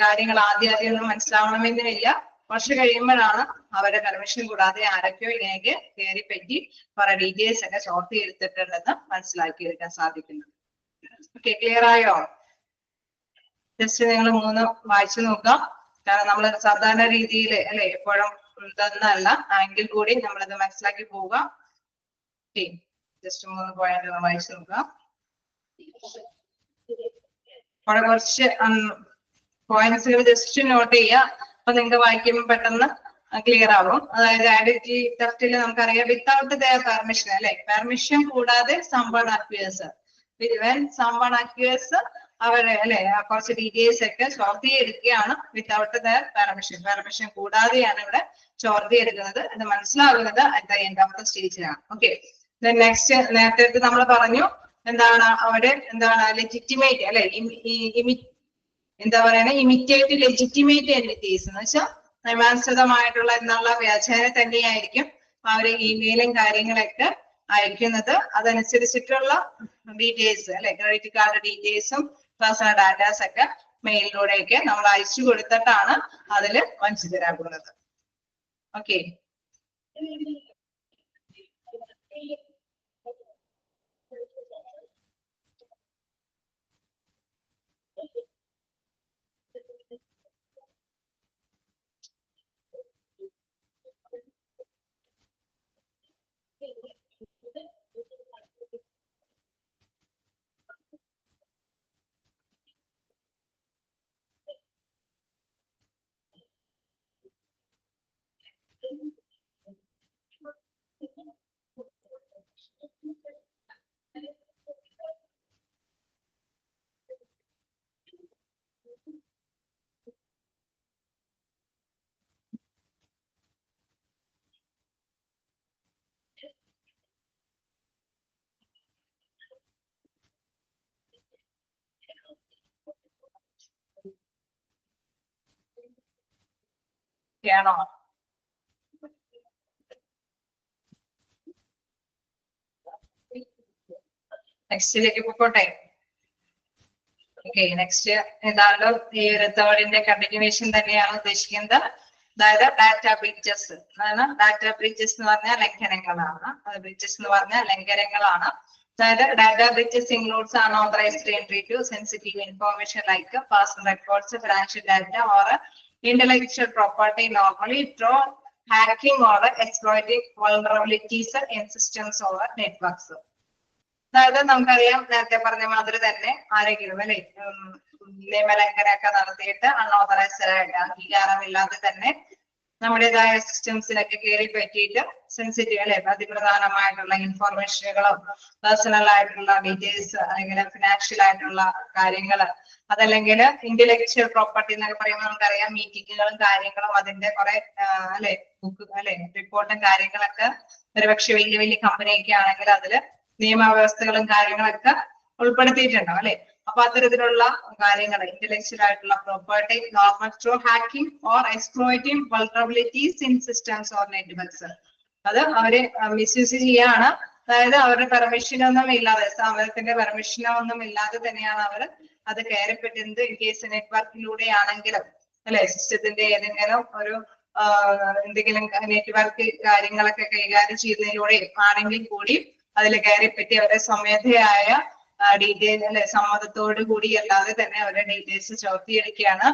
കാര്യങ്ങൾ ആദ്യം ഒന്നും മനസ്സിലാവണമെന്നില്ല, കുറച്ച് കഴിയുമ്പോഴാണ് അവരുടെ പെർമിഷൻ കൂടാതെ ആരൊക്കെയോ ഇതിലേക്ക് കയറി പറ്റി കുറെ ഡീറ്റെയിൽസ് ഒക്കെ ചോർത്തി എടുത്തിട്ടുണ്ടെന്ന് മനസ്സിലാക്കിയെടുക്കാൻ സാധിക്കുന്നത്. ഓക്കെ, ക്ലിയർ ആയോ? ജസ്റ്റ് നിങ്ങൾ 3 വായിച്ചു നോക്കാം. കാരണം നമ്മൾ സാധാരണ രീതിയിൽ അല്ലെ എപ്പോഴും ഇതൊന്നല്ല, എങ്കിൽ കൂടി നമ്മളത് മനസ്സിലാക്കി പോവുക. ജസ്റ്റ് 3 പോയിന്റ് വായിച്ചു നോക്കാം. അവിടെ കുറച്ച് പോയിന്റ്സുകൾ ജസ്റ്റ് നോട്ട് ചെയ്യുക, അപ്പൊ നിങ്ങൾക്ക് വായിക്കുമ്പോൾ പെട്ടെന്ന് ക്ലിയർ ആവും. അതായത് ഐഡന്റിറ്റി തെഫ്റ്റിൽ നമുക്കറിയാം വിത്തൗട്ട് ദയർ പെർമിഷൻ അല്ലെ, പെർമിഷൻ കൂടാതെ സംവൺ അക്വേഴ്സ് അവരെ അല്ലെ കുറച്ച് ഡീറ്റെയിൽസ് ഒക്കെ ചോർത്തിയെടുക്കുകയാണ് വിത്തൗട്ട് ദയർ പെർമിഷൻ കൂടാതെയാണ് ഇവിടെ ചോർത്തിയെടുക്കുന്നത്. അത് മനസ്സിലാകുന്നത് at the end of the സ്റ്റേജിലാണ്. ഓക്കെ, നെക്സ്റ്റ് നേരത്തെ നമ്മൾ പറഞ്ഞു എന്താണ് അവര് ലെജിറ്റിമേറ്റ് അല്ലെ എന്താ പറയുക ഇമിറ്റേറ്റ് ലെജിറ്റിമേറ്റ് എൻറ്റിറ്റീസ് എന്ന് വെച്ചാൽ നിയമാനുസൃതമായിട്ടുള്ള എന്നുള്ള വ്യാഖ്യാനം തന്നെയായിരിക്കും അവര് ഇമെയിലും കാര്യങ്ങളൊക്കെ അയക്കുന്നത്. അതനുസരിച്ചിട്ടുള്ള ഡീറ്റെയിൽസ് അല്ലെ ക്രെഡിറ്റ് കാർഡ് ഡീറ്റെയിൽസും പേഴ്സണൽ ഡാറ്റാസ് ഒക്കെ മെയിലിലൂടെയൊക്കെ നമ്മൾ അയച്ചു കൊടുത്തിട്ടാണ് അതിൽ വഞ്ചിതരാകുന്നത്. ഓക്കെ, ആണോ? നെക്സ്റ്റിലേക്ക് പോട്ടെ. ഓക്കെ, നെക്സ്റ്റ് ഏതാണ്ട് ഈ ഒരു തേർഡിന്റെ കണ്ടിന്യൂവേഷൻ തന്നെയാണ് ഉദ്ദേശിക്കുന്നത്. അതായത് ഡാറ്റ ബ്രീച്ചസ്. ഡാറ്റ ബ്രീച്ചസ് എന്ന് പറഞ്ഞാൽ ലംഘനങ്ങളാണ്. ബ്രീച്ചസ് എന്ന് പറഞ്ഞാൽ ലംഘനങ്ങളാണ്. അതായത് data breaches includes unauthorised entry to sensitive information like personal records, financial data or intellectual property, normally through hacking or exploiting vulnerabilities in systems or networks. അതായത് നമുക്കറിയാം നേരത്തെ പറഞ്ഞ മാതിരി തന്നെ ആരെങ്കിലും അല്ലെ നിയമലംഘനമൊക്കെ നടത്തിയിട്ട് അൺഓതറൈസ്ഡ് ആയിട്ട് അംഗീകാരമില്ലാതെ തന്നെ നമ്മുടേതായ സിസ്റ്റംസിലൊക്കെ കയറി പറ്റിയിട്ട് സെൻസിറ്റീവ് അല്ലെ അതിപ്രധാനമായിട്ടുള്ള ഇൻഫോർമേഷനുകളും പേഴ്സണൽ ആയിട്ടുള്ള ഡീറ്റെയിൽസ് അല്ലെങ്കിൽ ഫിനാൻഷ്യൽ ആയിട്ടുള്ള കാര്യങ്ങള് അതല്ലെങ്കിൽ ഇന്റലക്ച്വൽ പ്രോപ്പർട്ടി എന്നൊക്കെ പറയുമ്പോൾ നമുക്കറിയാം മീറ്റിങ്ങുകളും കാര്യങ്ങളും അതിന്റെ കുറെ അല്ലെ ബുക്ക് അല്ലെ റിപ്പോർട്ടും കാര്യങ്ങളൊക്കെ ഒരുപക്ഷെ വലിയ വലിയ കമ്പനിയൊക്കെ ആണെങ്കിൽ അതില് നിയമവ്യവസ്ഥകളും കാര്യങ്ങളൊക്കെ ഉൾപ്പെടുത്തിയിട്ടുണ്ടാവും അല്ലെ. അപ്പൊ അത്തരത്തിലുള്ള കാര്യങ്ങൾ ഇന്റലക്ച്വൽ ആയിട്ടുള്ള property normal through hacking or exploiting vulnerabilities in systems or networks അത് അവര് മിസ്യൂസ് ചെയ്യാണ്. അതായത് അവരുടെ പെർമിഷനൊന്നും ഇല്ലാതെ സ്ഥാപനത്തിന്റെ പെർമിഷനൊന്നും ഇല്ലാതെ തന്നെയാണ് അവർ അത് കയറിപ്പറ്റുന്നത്. ഇൻ കേസ് നെറ്റ്വർക്കിലൂടെ ആണെങ്കിലും അല്ലെ സിസ്റ്റത്തിന്റെ ഏതെങ്കിലും ഒരു എന്തെങ്കിലും നെറ്റ്വർക്ക് കാര്യങ്ങളൊക്കെ കൈകാര്യം ചെയ്യുന്നതിലൂടെ ആണെങ്കിൽ കൂടി അതിൽ കയറിപ്പറ്റി അവരുടെ സ്വമേധയായ ഡീറ്റെയിൽ അല്ലെ സമ്മതത്തോടു കൂടി അല്ലാതെ തന്നെ അവരുടെ details ചോർത്തിയെടുക്കുകയാണ്.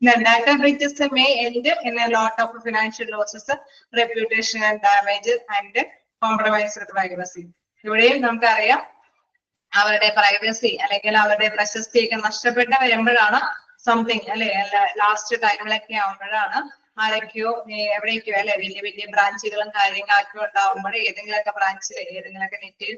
Data breaches may end in a lot of financial losses, reputational damage and compromised privacy. ഇവിടെയും നമുക്കറിയാം അവരുടെ പ്രൈവസി അല്ലെങ്കിൽ അവരുടെ പ്രശസ്തിയൊക്കെ നഷ്ടപ്പെട്ട് വരുമ്പോഴാണ് സംതിങ് അല്ലെ ലാസ്റ്റ് ടൈമിലൊക്കെ ആവുമ്പോഴാണ് ആരൊക്കെയോ എവിടേക്കോ അല്ലെ വലിയ വലിയ ബ്രാഞ്ചുകളും കാര്യങ്ങളൊക്കെ ഉണ്ടാവുമ്പോൾ ഏതെങ്കിലുമൊക്കെ ബ്രാഞ്ചിൽ ഏതെങ്കിലുമൊക്കെ നെറ്റ്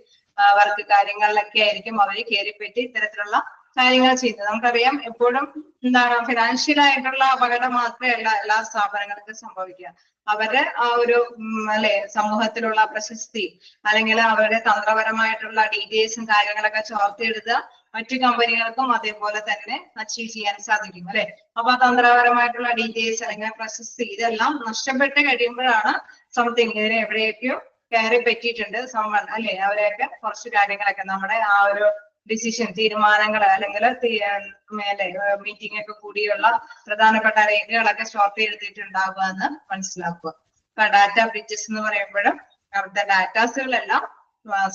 വർക്ക് കാര്യങ്ങളിലൊക്കെ ആയിരിക്കും അവർ കയറിപ്പറ്റി ഇത്തരത്തിലുള്ള കാര്യങ്ങൾ ചെയ്യുന്നത്. നമുക്കറിയാം എപ്പോഴും എന്താണ് ഫിനാൻഷ്യൽ ആയിട്ടുള്ള അപകടം മാത്രമല്ല എല്ലാ സ്ഥാപനങ്ങൾക്കും സംഭവിക്കുക. അവരുടെ ആ ഒരു അല്ലെ സമൂഹത്തിലുള്ള പ്രശസ്തി അല്ലെങ്കിൽ അവരുടെ തന്ത്രപരമായിട്ടുള്ള ഡീറ്റെയിൽസും കാര്യങ്ങളൊക്കെ ചോർത്തിയെടുത്ത് മറ്റു കമ്പനികൾക്കും അതേപോലെ തന്നെ അച്ചീവ് ചെയ്യാൻ സാധിക്കും അല്ലെ. അപ്പൊ തന്ത്രപരമായിട്ടുള്ള ഡീറ്റെയിൽസ് അല്ലെങ്കിൽ പ്രശസ്തി ഇതെല്ലാം നഷ്ടപ്പെട്ട് കഴിയുമ്പോഴാണ് സംതിങ് ഇതിനെ എവിടെയൊക്കെയോ കയറി പറ്റിയിട്ടുണ്ട് സമ്മൺ അല്ലെ. അവരെയൊക്കെ കുറച്ച് കാര്യങ്ങളൊക്കെ നമ്മുടെ ആ ഒരു ഡിസിഷൻ തീരുമാനങ്ങൾ അല്ലെങ്കിൽ മേലെ മീറ്റിംഗ് ഒക്കെ കൂടിയുള്ള പ്രധാനപ്പെട്ട രേഖകളൊക്കെ സ്റ്റോപ്പ് ചെയ്തിട്ടുണ്ടാവുക എന്ന് മനസ്സിലാക്കുക. ഇപ്പൊ ഡാറ്റ ബ്രീച്ചസ് എന്ന് പറയുമ്പോഴും അവിടുത്തെ ഡാറ്റാസുകളെല്ലാം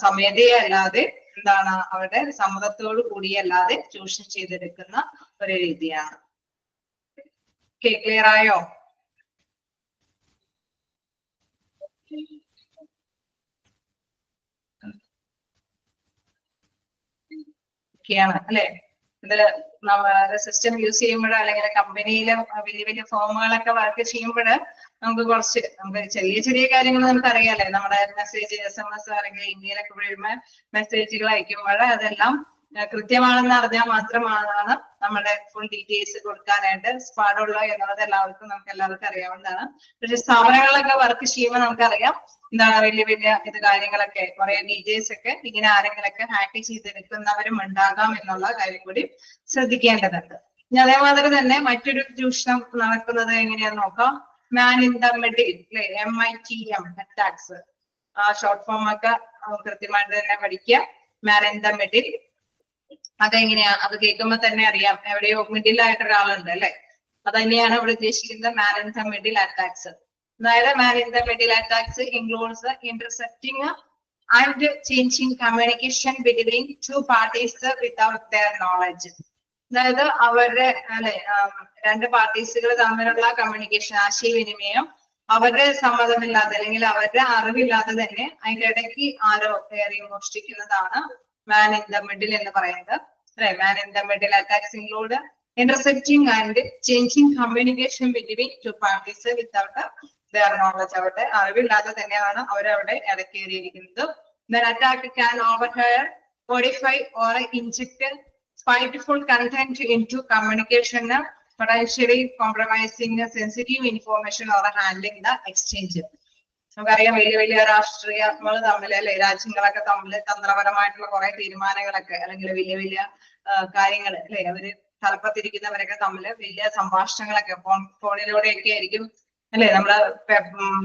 സ്വമേധയെ അല്ലാതെ എന്താണ് അവരുടെ സമ്മതത്തോടു കൂടിയല്ലാതെ ചൂഷണം ചെയ്തെടുക്കുന്ന ഒരു രീതിയാണ്. ക്ലിയർ ആയോ? ാണ് അല്ലെ. ഇത് നമ്മുടെ സിസ്റ്റം യൂസ് ചെയ്യുമ്പോൾ അല്ലെങ്കിൽ കമ്പനിയിലെ വലിയ വലിയ ഫോമുകളൊക്കെ വർക്ക് ചെയ്യുമ്പോൾ നമുക്ക് ചെറിയ ചെറിയ കാര്യങ്ങൾ നമുക്ക് അറിയാലേ. നമ്മുടെ മെസ്സേജ് SMS അല്ലെങ്കിൽ ഇമെയിലൊക്കെ വീഴുമ്പോൾ മെസ്സേജുകൾ അയക്കുമ്പോൾ അതെല്ലാം കൃത്യമാണെന്ന് അറിഞ്ഞാൽ മാത്രമാണ് നമ്മുടെ ഫുൾ ഡീറ്റെയിൽസ് കൊടുക്കാനായിട്ട് പാടുള്ളൂ എന്നുള്ളത് നമുക്ക് എല്ലാവർക്കും അറിയാവുന്നതാണ്. പക്ഷെ സ്ഥാപനങ്ങളിലൊക്കെ വർക്ക് ചെയ്യുമ്പോൾ നമുക്കറിയാം എന്താണ് വലിയ വലിയ ഇത് കാര്യങ്ങളൊക്കെ കുറെ ഡീറ്റെയിൽസ് ഒക്കെ ഇങ്ങനെ ആരെങ്കിലൊക്കെ ഹാക്ക് ചെയ്തെടുക്കുന്നവരും ഉണ്ടാകാം എന്നുള്ള കാര്യം കൂടി ശ്രദ്ധിക്കേണ്ടതുണ്ട്. ഇനി അതേമാതിരി തന്നെ മറ്റൊരു ചൂഷണം നടക്കുന്നത് എങ്ങനെയാന്ന് നോക്കാം. മാൻ ഇൻ ദ മിഡിൽ അല്ലെ, MITM അറ്റാക്സ്. ആ ഷോർട്ട് ഫോം ഒക്കെ കൃത്യമായിട്ട് തന്നെ പഠിക്കുക. മാൻ ഇൻ ദ മിഡിൽ അതെങ്ങനെയാ, അത് കേൾക്കുമ്പോൾ തന്നെ അറിയാം എവിടെയോ മിഡിൽ ആയിട്ട് ഒരാളുണ്ട് അല്ലെ. അത് തന്നെയാണ് ഇവിടെ ഉദ്ദേശിക്കുന്നത് man in the middle attacks. അതായത് man in the middle attacks includes intercepting and changing communication between two parties without their knowledge. അതായത് അവരുടെ അല്ലെ രണ്ട് പാർട്ടീസുകൾ തമ്മിലുള്ള കമ്മ്യൂണിക്കേഷൻ ആശയവിനിമയം അവരുടെ സമ്മതമില്ലാതെ അല്ലെങ്കിൽ അവരുടെ അറിവില്ലാതെ തന്നെ അതിന്റെ ഇടയ്ക്ക് ആരോ കയറി മോഷ്ടിക്കുന്നതാണ് മാൻ ഇൻ ദ മിഡിൽ എന്ന് പറയുന്നത് അല്ലെ. Man in the middle attacks include intercepting and changing communication between two parties without their knowledge. അവരുടെ അറിവില്ലാതെ തന്നെയാണ് അവരവിടെ ഇടക്കേറിയിരിക്കുന്നത്. Then attack can overhear, modify or inject spiteful content into communication, potentially compromising sensitive information or handling the exchange. നമുക്കറിയാം വലിയ വലിയ രാഷ്ട്രീയങ്ങൾ തമ്മിൽ അല്ലെ, രാജ്യങ്ങളൊക്കെ തമ്മിൽ തന്ത്രപരമായിട്ടുള്ള കുറെ തീരുമാനങ്ങളൊക്കെ അല്ലെങ്കിൽ വലിയ വലിയ കാര്യങ്ങൾ അല്ലെ, അവര് തലപ്പത്തിരിക്കുന്നവരൊക്കെ തമ്മിൽ വലിയ സംഭാഷണങ്ങളൊക്കെ ഫോണിലൂടെയൊക്കെ ആയിരിക്കും അല്ലെ. നമ്മള്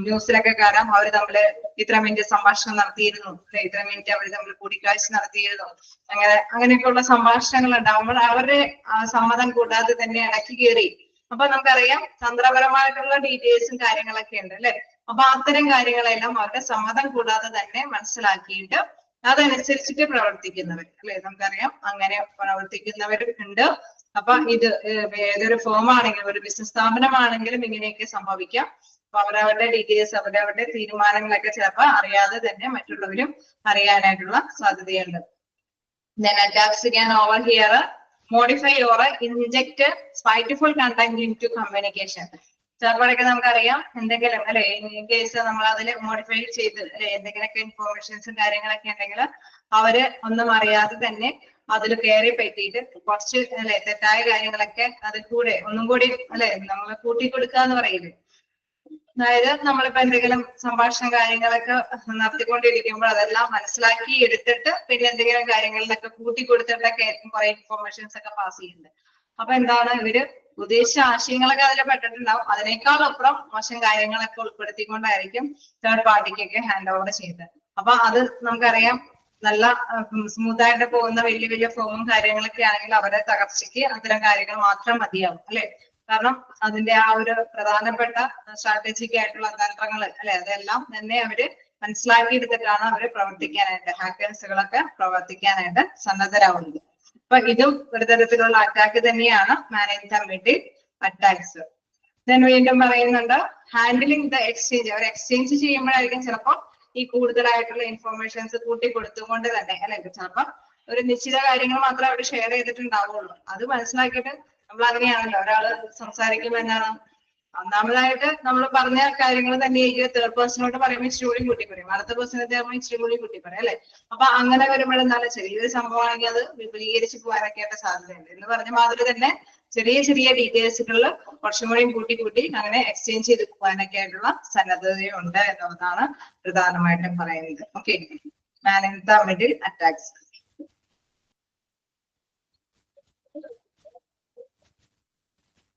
ന്യൂസിലൊക്കെ കാണാം അവർ തമ്മില് ഇത്ര മിനിറ്റ് സംഭാഷണം നടത്തിയിരുന്നു അല്ലെ, ഇത്ര മിനിറ്റ് അവർ തമ്മിൽ കൂടിക്കാഴ്ച നടത്തിയിരുന്നു. അങ്ങനെയൊക്കെയുള്ള സംഭാഷണങ്ങൾ ഉണ്ടാവുമ്പോൾ അവരുടെ സമ്മതം കൂടാതെ തന്നെ ഇടയ്ക്ക് കയറി. അപ്പൊ നമുക്കറിയാം തന്ത്രപരമായിട്ടുള്ള ഡീറ്റെയിൽസും കാര്യങ്ങളൊക്കെ ഉണ്ട് അല്ലെ. അപ്പൊ അത്തരം കാര്യങ്ങളെല്ലാം അവരുടെ സമ്മതം കൂടാതെ തന്നെ മനസ്സിലാക്കിയിട്ട് അതനുസരിച്ചിട്ട് പ്രവർത്തിക്കുന്നവർ അല്ലെ. നമുക്കറിയാം അങ്ങനെ പ്രവർത്തിക്കുന്നവരും ഉണ്ട്. അപ്പൊ ഇത് ഏതൊരു ഫോം ആണെങ്കിലും ഒരു ബിസിനസ് സ്ഥാപനമാണെങ്കിലും ഇങ്ങനെയൊക്കെ സംഭവിക്കാം. അപ്പൊ അവരവരുടെ ഡീറ്റെയിൽസ് അവരവരുടെ തീരുമാനങ്ങളൊക്കെ ചിലപ്പോൾ അറിയാതെ തന്നെ മറ്റുള്ളവരും അറിയാനായിട്ടുള്ള സാധ്യതയുണ്ട്. Then attacks can overhear, modify or inject spiteful content into communication. ചിലപ്പോഴൊക്കെ നമുക്കറിയാം എന്തെങ്കിലും അല്ലെ, ഇൻ കേസ് നമ്മൾ അതിൽ മോഡിഫൈ ചെയ്ത് അല്ലെ എന്തെങ്കിലുമൊക്കെ ഇൻഫോർമേഷൻസും കാര്യങ്ങളൊക്കെ ഉണ്ടെങ്കിൽ അവര് ഒന്നും അറിയാതെ തന്നെ അതിൽ കയറി പറ്റിയിട്ട് കുറച്ച് അല്ലെ തെറ്റായ കാര്യങ്ങളൊക്കെ അതിൽ കൂടെ ഒന്നും കൂടി അല്ലെ നമ്മൾ കൂട്ടിക്കൊടുക്കുക എന്ന് പറയില്ലേ. അതായത് നമ്മളിപ്പോ എന്തെങ്കിലും സംഭാഷണ കാര്യങ്ങളൊക്കെ നടത്തിക്കൊണ്ടിരിക്കുമ്പോൾ അതെല്ലാം മനസ്സിലാക്കി എടുത്തിട്ട് പിന്നെ എന്തെങ്കിലും കാര്യങ്ങളിലൊക്കെ കൂട്ടിക്കൊടുത്തിട്ടൊക്കെ ആയിരിക്കും കുറെ ഇൻഫോർമേഷൻസ് ഒക്കെ പാസ് ചെയ്യുന്നത്. അപ്പൊ എന്താണ് ഇവര് ഉദ്ദേശിച്ച ആശയങ്ങളൊക്കെ അതിൽ പെട്ടിട്ടുണ്ടാവും. അതിനേക്കാളപ്പുറം മോശം കാര്യങ്ങളൊക്കെ ഉൾപ്പെടുത്തിക്കൊണ്ടായിരിക്കും തേർഡ് പാർട്ടിക്കൊക്കെ ഹാൻഡ് ഓവർ ചെയ്തത്. അപ്പൊ അത് നമുക്കറിയാം നല്ല സ്മൂത്ത് ആയിട്ട് പോകുന്ന വലിയ വലിയ ഫോമും കാര്യങ്ങളൊക്കെ ആണെങ്കിൽ അവരുടെ തകർച്ചയ്ക്ക് അത്തരം കാര്യങ്ങൾ മാത്രം മതിയാവും അല്ലെ. കാരണം അതിന്റെ ആ ഒരു പ്രധാനപ്പെട്ട സ്ട്രാറ്റജിക് ആയിട്ടുള്ള തന്ത്രങ്ങൾ അല്ലെ അതെല്ലാം തന്നെ അവര് മനസ്സിലാക്കിയെടുത്തിട്ടാണ് അവര് പ്രവർത്തിക്കാനായിട്ട് ഹാക്കേഴ്സുകളൊക്കെ പ്രവർത്തിക്കാനായിട്ട് സന്നദ്ധരാവുന്നത്. അപ്പൊ ഇതും ഒരു തരത്തിലുള്ള അറ്റാക്ക് തന്നെയാണ് man in the middle attacks. ഞാൻ വീണ്ടും പറയുന്നുണ്ട് ഹാൻഡിലിംഗ് ദ എക്സ്ചേഞ്ച്. അവർ എക്സ്ചേഞ്ച് ചെയ്യുമ്പോഴായിരിക്കും ചിലപ്പോൾ ഈ കൂടുതലായിട്ടുള്ള ഇൻഫോർമേഷൻസ് കൂട്ടി കൊടുത്തുകൊണ്ട് തന്നെ അല്ലെ ചിലപ്പോ ഒരു നിശ്ചിത കാര്യങ്ങൾ മാത്രമേ അവർ ഷെയർ ചെയ്തിട്ടുണ്ടാവുള്ളൂ. അത് മനസ്സിലാക്കിയിട്ട് നമ്മൾ അങ്ങനെയാണല്ലോ ഒരാള് സംസാരിക്കുമ്പോൾ എന്താണ് ഒന്നാമതായിട്ട് നമ്മൾ പറഞ്ഞ കാര്യങ്ങൾ തന്നെ തേർഡ് പേഴ്സണോട് പറയുമ്പോൾ ഇച്ചിരി കൂടി കൂട്ടി പറയും, അടുത്ത പേഴ്സണത്തെ ആകുമ്പോൾ ഇച്ചിരി കൂടി കൂട്ടി പറയും അല്ലെ. അപ്പൊ അങ്ങനെ വരുമ്പോഴെന്താണ് ചെറിയൊരു സംഭവമാണെങ്കിൽ അത് വിപുലീകരിച്ച് പോകാനൊക്കെയായിട്ട് സാധ്യതയുണ്ട്. എന്ന് പറഞ്ഞ മാതിരി തന്നെ ചെറിയ ചെറിയ ഡീറ്റെയിൽസുകളിൽ കുറച്ചും കൂടി കൂട്ടി അങ്ങനെ എക്സ്ചേഞ്ച് ചെയ്ത് പോകാനൊക്കെ ആയിട്ടുള്ള സന്നദ്ധതയുണ്ട് എന്നുള്ളതാണ് പ്രധാനമായിട്ടും പറയുന്നത്. Okay, man in the middle attacks.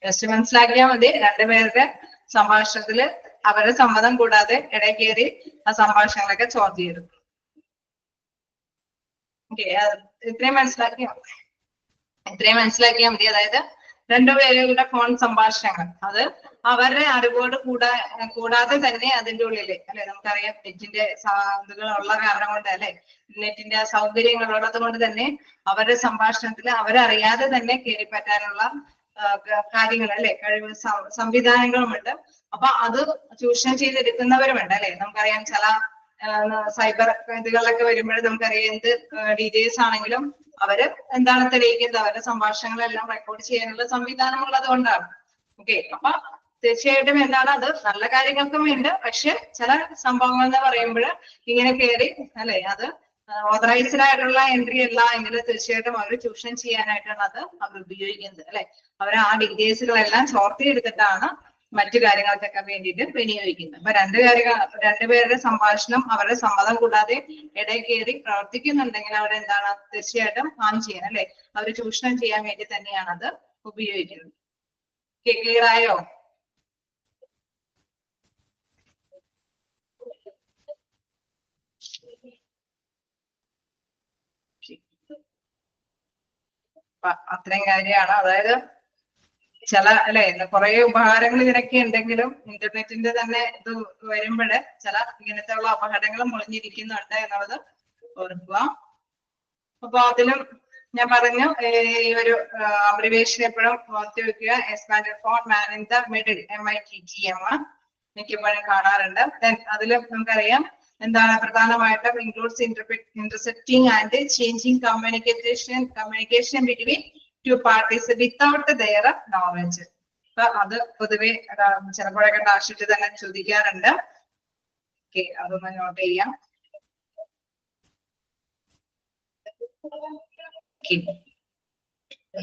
Just മനസ്സിലാക്കിയാൽ മതി, രണ്ടുപേരുടെ സംഭാഷണത്തില് അവരുടെ സമ്മതം കൂടാതെ ഇടയിൽ കയറി ആ സംഭാഷണങ്ങളൊക്കെ ചോദ്യം ചെയ്തു. ഓക്കെ, ഇത്രയും മനസ്സിലാക്കിയാൽ മതി. അതായത് രണ്ടുപേരുടെ ഫോൺ സംഭാഷണങ്ങൾ അത് അവരുടെ അറിവോട് കൂടാതെ തന്നെ അതിന്റെ ഉള്ളില് അല്ലെ, നമുക്കറിയാം നെറ്റിന്റെ ഇതുകളുള്ള കാരണം കൊണ്ട് അല്ലെ, നെറ്റിന്റെ സൗകര്യങ്ങളുള്ളത് കൊണ്ട് തന്നെ അവരുടെ സംഭാഷണത്തിൽ അവരറിയാതെ തന്നെ കയറിപ്പറ്റാനുള്ള കാര്യങ്ങൾ അല്ലെ, കഴിവ് സംവിധാനങ്ങളുമുണ്ട്. അപ്പൊ അത് ചൂഷണം ചെയ്തെടുക്കുന്നവരുമുണ്ട് അല്ലെ. നമുക്കറിയാം ചില സൈബർ ഇതുകളിലൊക്കെ വരുമ്പോൾ നമുക്കറിയാം എന്ത് ഡീറ്റെയിൽസ് ആണെങ്കിലും അവര് എന്താണ് തെളിയിക്കുന്നത്, അവരുടെ സംഭാഷണങ്ങളെല്ലാം റെക്കോർഡ് ചെയ്യാനുള്ള സംവിധാനം ഉള്ളത് കൊണ്ടാണ്. ഓക്കെ, അപ്പൊ തീർച്ചയായിട്ടും എന്താണ് അത് നല്ല കാര്യങ്ങൾക്കും ഉണ്ട്. പക്ഷെ ചില സംഭവങ്ങൾ എന്ന് പറയുമ്പോൾ ഇങ്ങനെ കയറി അല്ലെ, അത് ഓതറൈസ്ഡ് ആയിട്ടുള്ള എൻട്രി അല്ല എങ്കിൽ തീർച്ചയായിട്ടും അവർ ചൂഷണം ചെയ്യാനായിട്ടാണ് അത് അവർ ഉപയോഗിക്കുന്നത് അല്ലെ. അവർ ആ ഡീറ്റെയിൽസുകളെല്ലാം സോർട്ട് ചെയ്തെടുത്തിട്ടാണ് മറ്റു കാര്യങ്ങൾക്കൊക്കെ വേണ്ടിയിട്ട് വിനിയോഗിക്കുന്നത്. അപ്പൊ രണ്ടുപേരുടെ സംഭാഷണം അവരുടെ സമ്മതം കൂടാതെ ഇടയിൽ കയറി പ്രവർത്തിക്കുന്നുണ്ടെങ്കിൽ അവരെന്താണ് തീർച്ചയായിട്ടും ഹാം ചെയ്യാൻ അല്ലെ, അവർ ചൂഷണം ചെയ്യാൻ വേണ്ടി തന്നെയാണ് അത് ഉപയോഗിക്കുന്നത്. ക്ലിയർ ആയോ? അത്രയും കാര്യമാണ്. അതായത് ചില അല്ലെ കുറെ ഉപകാരങ്ങൾ ഇതിനൊക്കെ ഉണ്ടെങ്കിലും ഇന്റർനെറ്റിന്റെ തന്നെ ഇത് വരുമ്പോൾ ചില ഇങ്ങനത്തെ ഉള്ള അപകടങ്ങൾ മുളഞ്ഞിരിക്കുന്നുണ്ട് എന്നുള്ളത് ഓർക്കുക. അപ്പൊ അതിലും ഞാൻ പറഞ്ഞു ഈ ഒരു അബ്രിവേഷൻ എപ്പോഴും ഓർത്ത് വെക്കുക. Expanded form man in the middle, MITTM മിക്കപ്പോഴും കാണാറുണ്ട്. ദെൻ അതിലും നമുക്കറിയാം എന്താണ് പ്രധാനമായിട്ടും includes intercepting and changing communication between two parties without their knowledge. അത് പൊതുവെ ചിലപ്പോഴൊക്കെ ടാർഷിറ്റ് തന്നെ ചോദിക്കാറുണ്ട്. ഓക്കെ, അതൊന്ന് നോട്ട് ചെയ്യാം.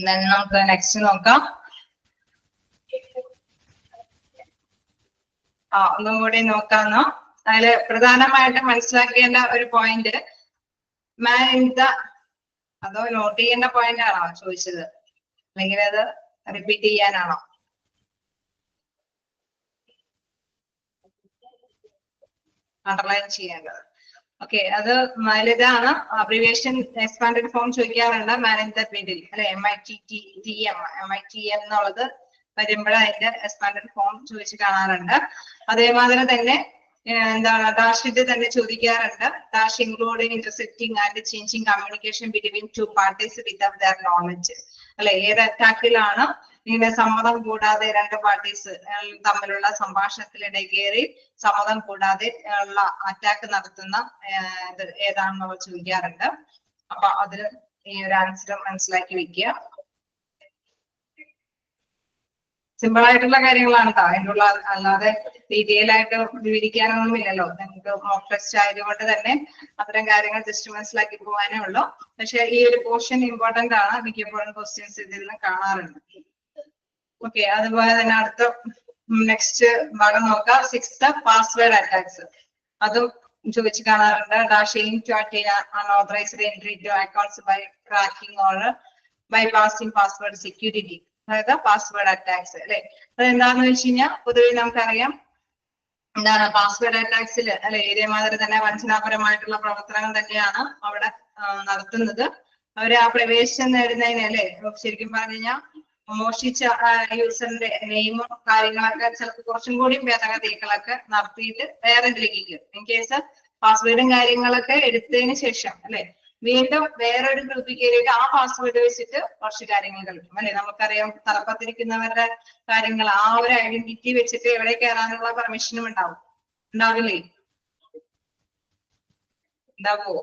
നമുക്ക് നെക്സ്റ്റ് നോക്കാം. ഒന്നും കൂടി നോക്കാന്നോ. അതില് പ്രധാനമായിട്ടും മനസ്സിലാക്കേണ്ട ഒരു പോയിന്റ് മാൻ ഇൻ ദ, അതോ നോട്ട് ചെയ്യേണ്ട പോയിന്റ് ആണോ ചോദിച്ചത്, അല്ലെങ്കിൽ അത് റിപ്പീറ്റ് ചെയ്യാനാണോ? അണ്ടർലൈൻ ചെയ്യേണ്ടത്. ഓക്കെ, അത് ഇതാണ് അബ്രിവേഷൻ എക്സ്പാൻഡഡ് ഫോം ചോദിക്കാറുണ്ട്. മാൻ ഇൻ ദ മിഡിൽ അല്ലെ, MITTM എന്നുള്ളത് വരുമ്പോൾ അതിന്റെ എക്സ്പാൻഡഡ് ഫോം ചോദിച്ച് കാണാറുണ്ട്. അതേമാതിരി തന്നെ എന്താണ് ഡാഷിന്റെ തന്നെ ചോദിക്കാറുണ്ട്. Dash including intercepting and changing communication between two parties without their knowledge അല്ലെ. ഏത് അറ്റാക്കിലാണ് ഇങ്ങനെ സമ്മതം കൂടാതെ രണ്ട് പാർട്ടീസ് തമ്മിലുള്ള സംഭാഷണത്തിനിടയിൽ കയറി സമ്മതം കൂടാതെ ഉള്ള അറ്റാക്ക് നടത്തുന്ന ഏതാണെന്നുള്ളത് ചോദിക്കാറുണ്ട്. അപ്പൊ അതിൽ ഈ ഒരു ആൻസർ മനസ്സിലാക്കി വെക്കുക. സിമ്പിൾ ആയിട്ടുള്ള കാര്യങ്ങളാണ് കേട്ടോ, അതിനുള്ള അല്ലാതെ ഡീറ്റെയിൽ ആയിട്ട് വിവരിക്കാനൊന്നും ഇല്ലല്ലോ. നമുക്ക് മോക്ക് ടെസ്റ്റ് ആയതുകൊണ്ട് തന്നെ അത്തരം കാര്യങ്ങൾ ജസ്റ്റ് മനസ്സിലാക്കി പോകാനേ ഉള്ളൂ. പക്ഷെ ഈ ഒരു പോർഷൻ ഇമ്പോർട്ടന്റ് ആണ്, മിക്കപ്പോഴും ക്വസ്റ്റ്യൻസ് ഇതിൽ നിന്ന് കാണാറുണ്ട്. ഓക്കെ, അതുപോലെ തന്നെ അടുത്ത നെക്സ്റ്റ് ഭാഗം നോക്കാം. 6th പാസ്വേഡ് അറ്റാക്സ്, അതും ചോദിച്ചു കാണാറുണ്ട്. Dash aim to attain unauthorized entry to accounts by cracking or bypassing password security, അതായത് പാസ്വേഡ് അറ്റാക്സ് അല്ലെ. അതെന്താന്ന് വെച്ച് കഴിഞ്ഞാൽ പൊതുവെ നമുക്കറിയാം എന്താണ് പാസ്വേഡ് അറ്റാക്സിൽ അല്ലെ, ഇതേമാതിരി തന്നെ വഞ്ചനാപരമായിട്ടുള്ള പ്രവർത്തനങ്ങൾ തന്നെയാണ് അവിടെ നടത്തുന്നത്. അവര് ആ പ്രവേശനം നേടുന്നതിന് അല്ലെ, ശരിക്കും പറഞ്ഞു കഴിഞ്ഞാൽ മോഷിച്ച യൂസറിന്റെ നെയിമും കാര്യങ്ങളൊക്കെ ചിലപ്പോൾ കുറച്ചും കൂടി ഭേദഗതികളൊക്കെ നടത്തിയിട്ട് വേറെ ഇതിലേക്ക് ഇൻ കേസ് പാസ്വേഡും കാര്യങ്ങളൊക്കെ എടുത്തതിന് ശേഷം അല്ലെ വീണ്ടും വേറൊരു ഗ്രൂപ്പിൽ കയറിയിട്ട് ആ പാസ്വേഡ് വെച്ചിട്ട് കുറച്ച് കാര്യങ്ങൾ കളിക്കും അല്ലെ. നമുക്കറിയാം തലപ്പത്തിരിക്കുന്നവരുടെ കാര്യങ്ങൾ ആ ഒരു ഐഡന്റിറ്റി വെച്ചിട്ട് എവിടെ കയറാനുള്ള പെർമിഷനും ഉണ്ടാവില്ലേ? ഉണ്ടാവുമോ?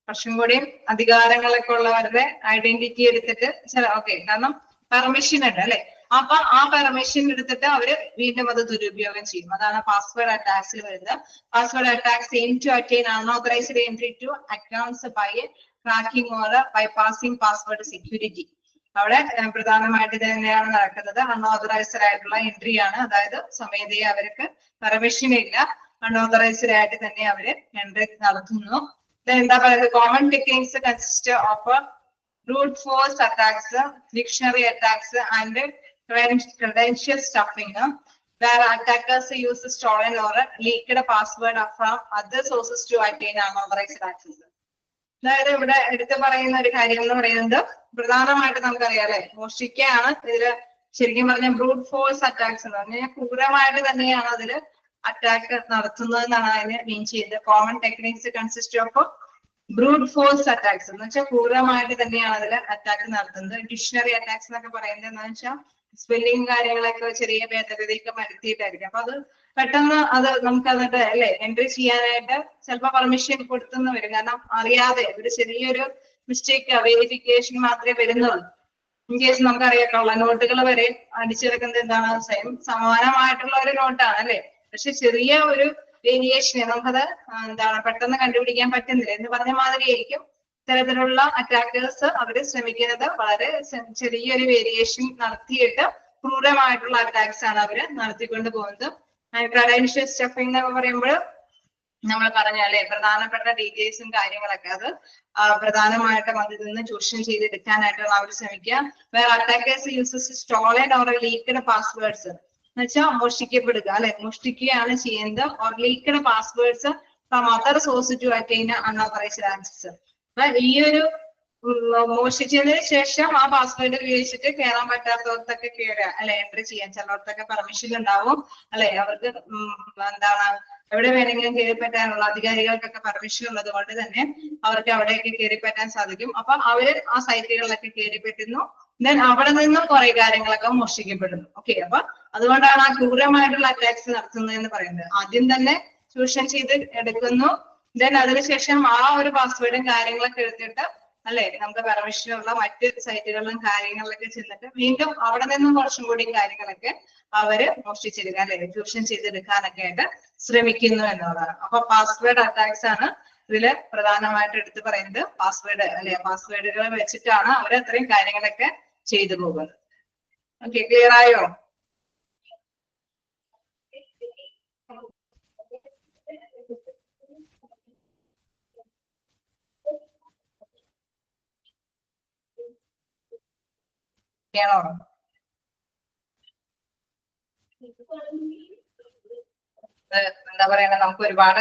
കുറച്ചും കൂടി അധികാരങ്ങളൊക്കെ ഉള്ളവരുടെ ഐഡന്റിറ്റി എടുത്തിട്ട് ചില കാരണം പെർമിഷൻ ഉണ്ട് അല്ലെ. അപ്പൊ ആ പെർമിഷൻ എടുത്തിട്ട് അവര് വീണ്ടും അത് ദുരുപയോഗം ചെയ്യും. അതാണ് പാസ്വേഡ് അറ്റാക്സിൽ വരുന്നത്. Password attacks aim to attain unauthorized entry to accounts by cracking or bypassing password security. അവിടെ പ്രധാനമായിട്ട് ഇത് തന്നെയാണ് നടക്കുന്നത്. അൺഓതറൈസ്ഡ് ആയിട്ടുള്ള എൻട്രി ആണ്. അതായത് സ്വമേധയെ അവർക്ക് പെർമിഷൻ ഇല്ല, അൺഓതറൈസ്ഡ് ആയിട്ട് തന്നെ അവര് എൻട്രി നടത്തുന്നു. എന്താ പറയുന്നത്, common techniques consist of brute force attacks, dictionary attacks, and credential stuffing, where attackers use stolen or leaked password from other sources to attain unauthorized access. അതായത് ഇവിടെ എടുത്തു പറയുന്ന ഒരു കാര്യം എന്ന് പറയുന്നത് പ്രധാനമായിട്ട് നമുക്കറിയാം അല്ലെ, മോഷ്ടിക്കുകയാണ് ഇതില് ശരിക്കും പറഞ്ഞ ബ്രൂട്ട് ഫോഴ്സ് അറ്റാക്സ് എന്ന് പറഞ്ഞാൽ ക്രൂരമായിട്ട് തന്നെയാണ് അതില് അറ്റാക്ക് നടത്തുന്നത് എന്നാണ് അതിന് മീൻ ചെയ്യുന്നത്. Common techniques consist of brute force attacks എന്ന് വെച്ചാൽ ക്രൂരമായിട്ട് തന്നെയാണ് അതിൽ അറ്റാക്ക് നടത്തുന്നത്. ഡിക്ഷണറി അറ്റാക്സ് എന്നൊക്കെ പറയുന്നത് എന്താണെന്ന് വെച്ചാൽ സ്പെല്ലിംഗ് കാര്യങ്ങളൊക്കെ ചെറിയ ഭേദഗതിയൊക്കെ വരുത്തിയിട്ടായിരിക്കും. അപ്പൊ അത് പെട്ടെന്ന് അത് നമുക്ക് എന്നിട്ട് അല്ലെ എൻട്രി ചെയ്യാനായിട്ട് ചിലപ്പോൾ പെർമിഷൻ കൊടുത്തെന്ന് വരും. കാരണം അറിയാതെ ഒരു ചെറിയൊരു മിസ്റ്റേക്ക് വെരിഫിക്കേഷൻ മാത്രമേ വരുന്നുള്ളൂ. ഇൻ കേസ് നമുക്കറിയാം കള്ള നോട്ടുകൾ വരെ അടിച്ചെടുക്കുന്നത് എന്താണ്, സെയിം സമാനമായിട്ടുള്ള ഒരു നോട്ടാണ് അല്ലെ, പക്ഷെ ചെറിയ ഒരു വേരിയേഷനെ നമുക്കത് എന്താണ് പെട്ടെന്ന് കണ്ടുപിടിക്കാൻ പറ്റുന്നില്ല എന്ന് പറഞ്ഞ മാതിരിയായിരിക്കും ഇത്തരത്തിലുള്ള അറ്റാക്കേഴ്സ് അവര് ശ്രമിക്കുന്നത്. വളരെ ചെറിയൊരു വേരിയേഷൻ നടത്തിയിട്ട് ക്രൂരമായിട്ടുള്ള അറ്റാക്സ് ആണ് അവര് നടത്തിക്കൊണ്ട് പോകുന്നത്. ക്രെഡൻഷ്യൽ സ്റ്റഫിംഗ് എന്നൊക്കെ പറയുമ്പോൾ നമ്മൾ പറഞ്ഞാലേ പ്രധാനപ്പെട്ട ഡീറ്റെയിൽസും കാര്യങ്ങളൊക്കെ അത് പ്രധാനമായിട്ടും അതിൽ നിന്ന് ചൂഷണം ചെയ്തെടുക്കാനായിട്ടാണ് അവർ ശ്രമിക്കുക. വേറെ attackers uses stolen or leaked passwords എന്ന് വെച്ചാൽ മോഷ്ടിക്കപ്പെടുക അല്ലെ, മോഷ്ടിക്കുകയാണ് ചെയ്യുന്നത്. Or leaked passwords from other source to attain unauthorized access. ഈ ഒരു മോഷ്ടിച്ചതിന് ശേഷം ആ പാസ്വേഡ് ഉപയോഗിച്ചിട്ട് കയറാൻ പറ്റാത്തവർക്കൊക്കെ കയറുക അല്ലെ, എൻട്രി ചെയ്യാൻ. ചിലവർക്കൊക്കെ പെർമിഷൻ ഉണ്ടാവും അല്ലെ, അവർക്ക് എന്താണ് എവിടെ വേണമെങ്കിലും കയറിപ്പറ്റാനുള്ള അധികാരികൾക്കൊക്കെ പെർമിഷൻ ഉള്ളത് കൊണ്ട് തന്നെ അവർക്ക് അവിടെയൊക്കെ കയറിപ്പറ്റാൻ സാധിക്കും. അപ്പൊ അവര് ആ സൈറ്റുകളിലൊക്കെ കയറിപ്പറ്റുന്നു. ദെൻ അവിടെ നിന്നും കുറെ കാര്യങ്ങളൊക്കെ മോഷ്ടിക്കപ്പെടുന്നു. ഓക്കെ, അപ്പൊ അതുകൊണ്ടാണ് ആ ക്രൂരമായിട്ടുള്ള അറ്റാക്സ് നടത്തുന്നത് എന്ന് പറയുന്നത്. ആദ്യം തന്നെ ചൂഷണം ചെയ്ത് എടുക്കുന്നു, ദെൻ അതിനുശേഷം ആ ഒരു പാസ്വേഡും കാര്യങ്ങളൊക്കെ എടുത്തിട്ട് അല്ലെ നമുക്ക് പെർമിഷനുള്ള മറ്റ് സൈറ്റുകളിലും കാര്യങ്ങളിലൊക്കെ ചെന്നിട്ട് വീണ്ടും അവിടെ നിന്നും കുറച്ചും കൂടി കാര്യങ്ങളൊക്കെ അവര് മോഷ്ടിച്ചെടുക്കാൻ അല്ലെ ചൂഷണം ചെയ്തെടുക്കാനൊക്കെ ആയിട്ട് ശ്രമിക്കുന്നു എന്നുള്ളതാണ്. അപ്പൊ പാസ്വേഡ് അറ്റാക്സ് ആണ് ഇതില് പ്രധാനമായിട്ട് എടുത്തു പറയുന്നത്. പാസ്വേഡ് അല്ലെ, പാസ്വേഡുകൾ വെച്ചിട്ടാണ് അവർ അത്രയും കാര്യങ്ങളൊക്കെ ചെയ്തു പോകുന്നത്. ഓക്കെ, ക്ലിയർ ആയോ? എന്താ പറയണ, നമുക്ക് ഒരുപാട്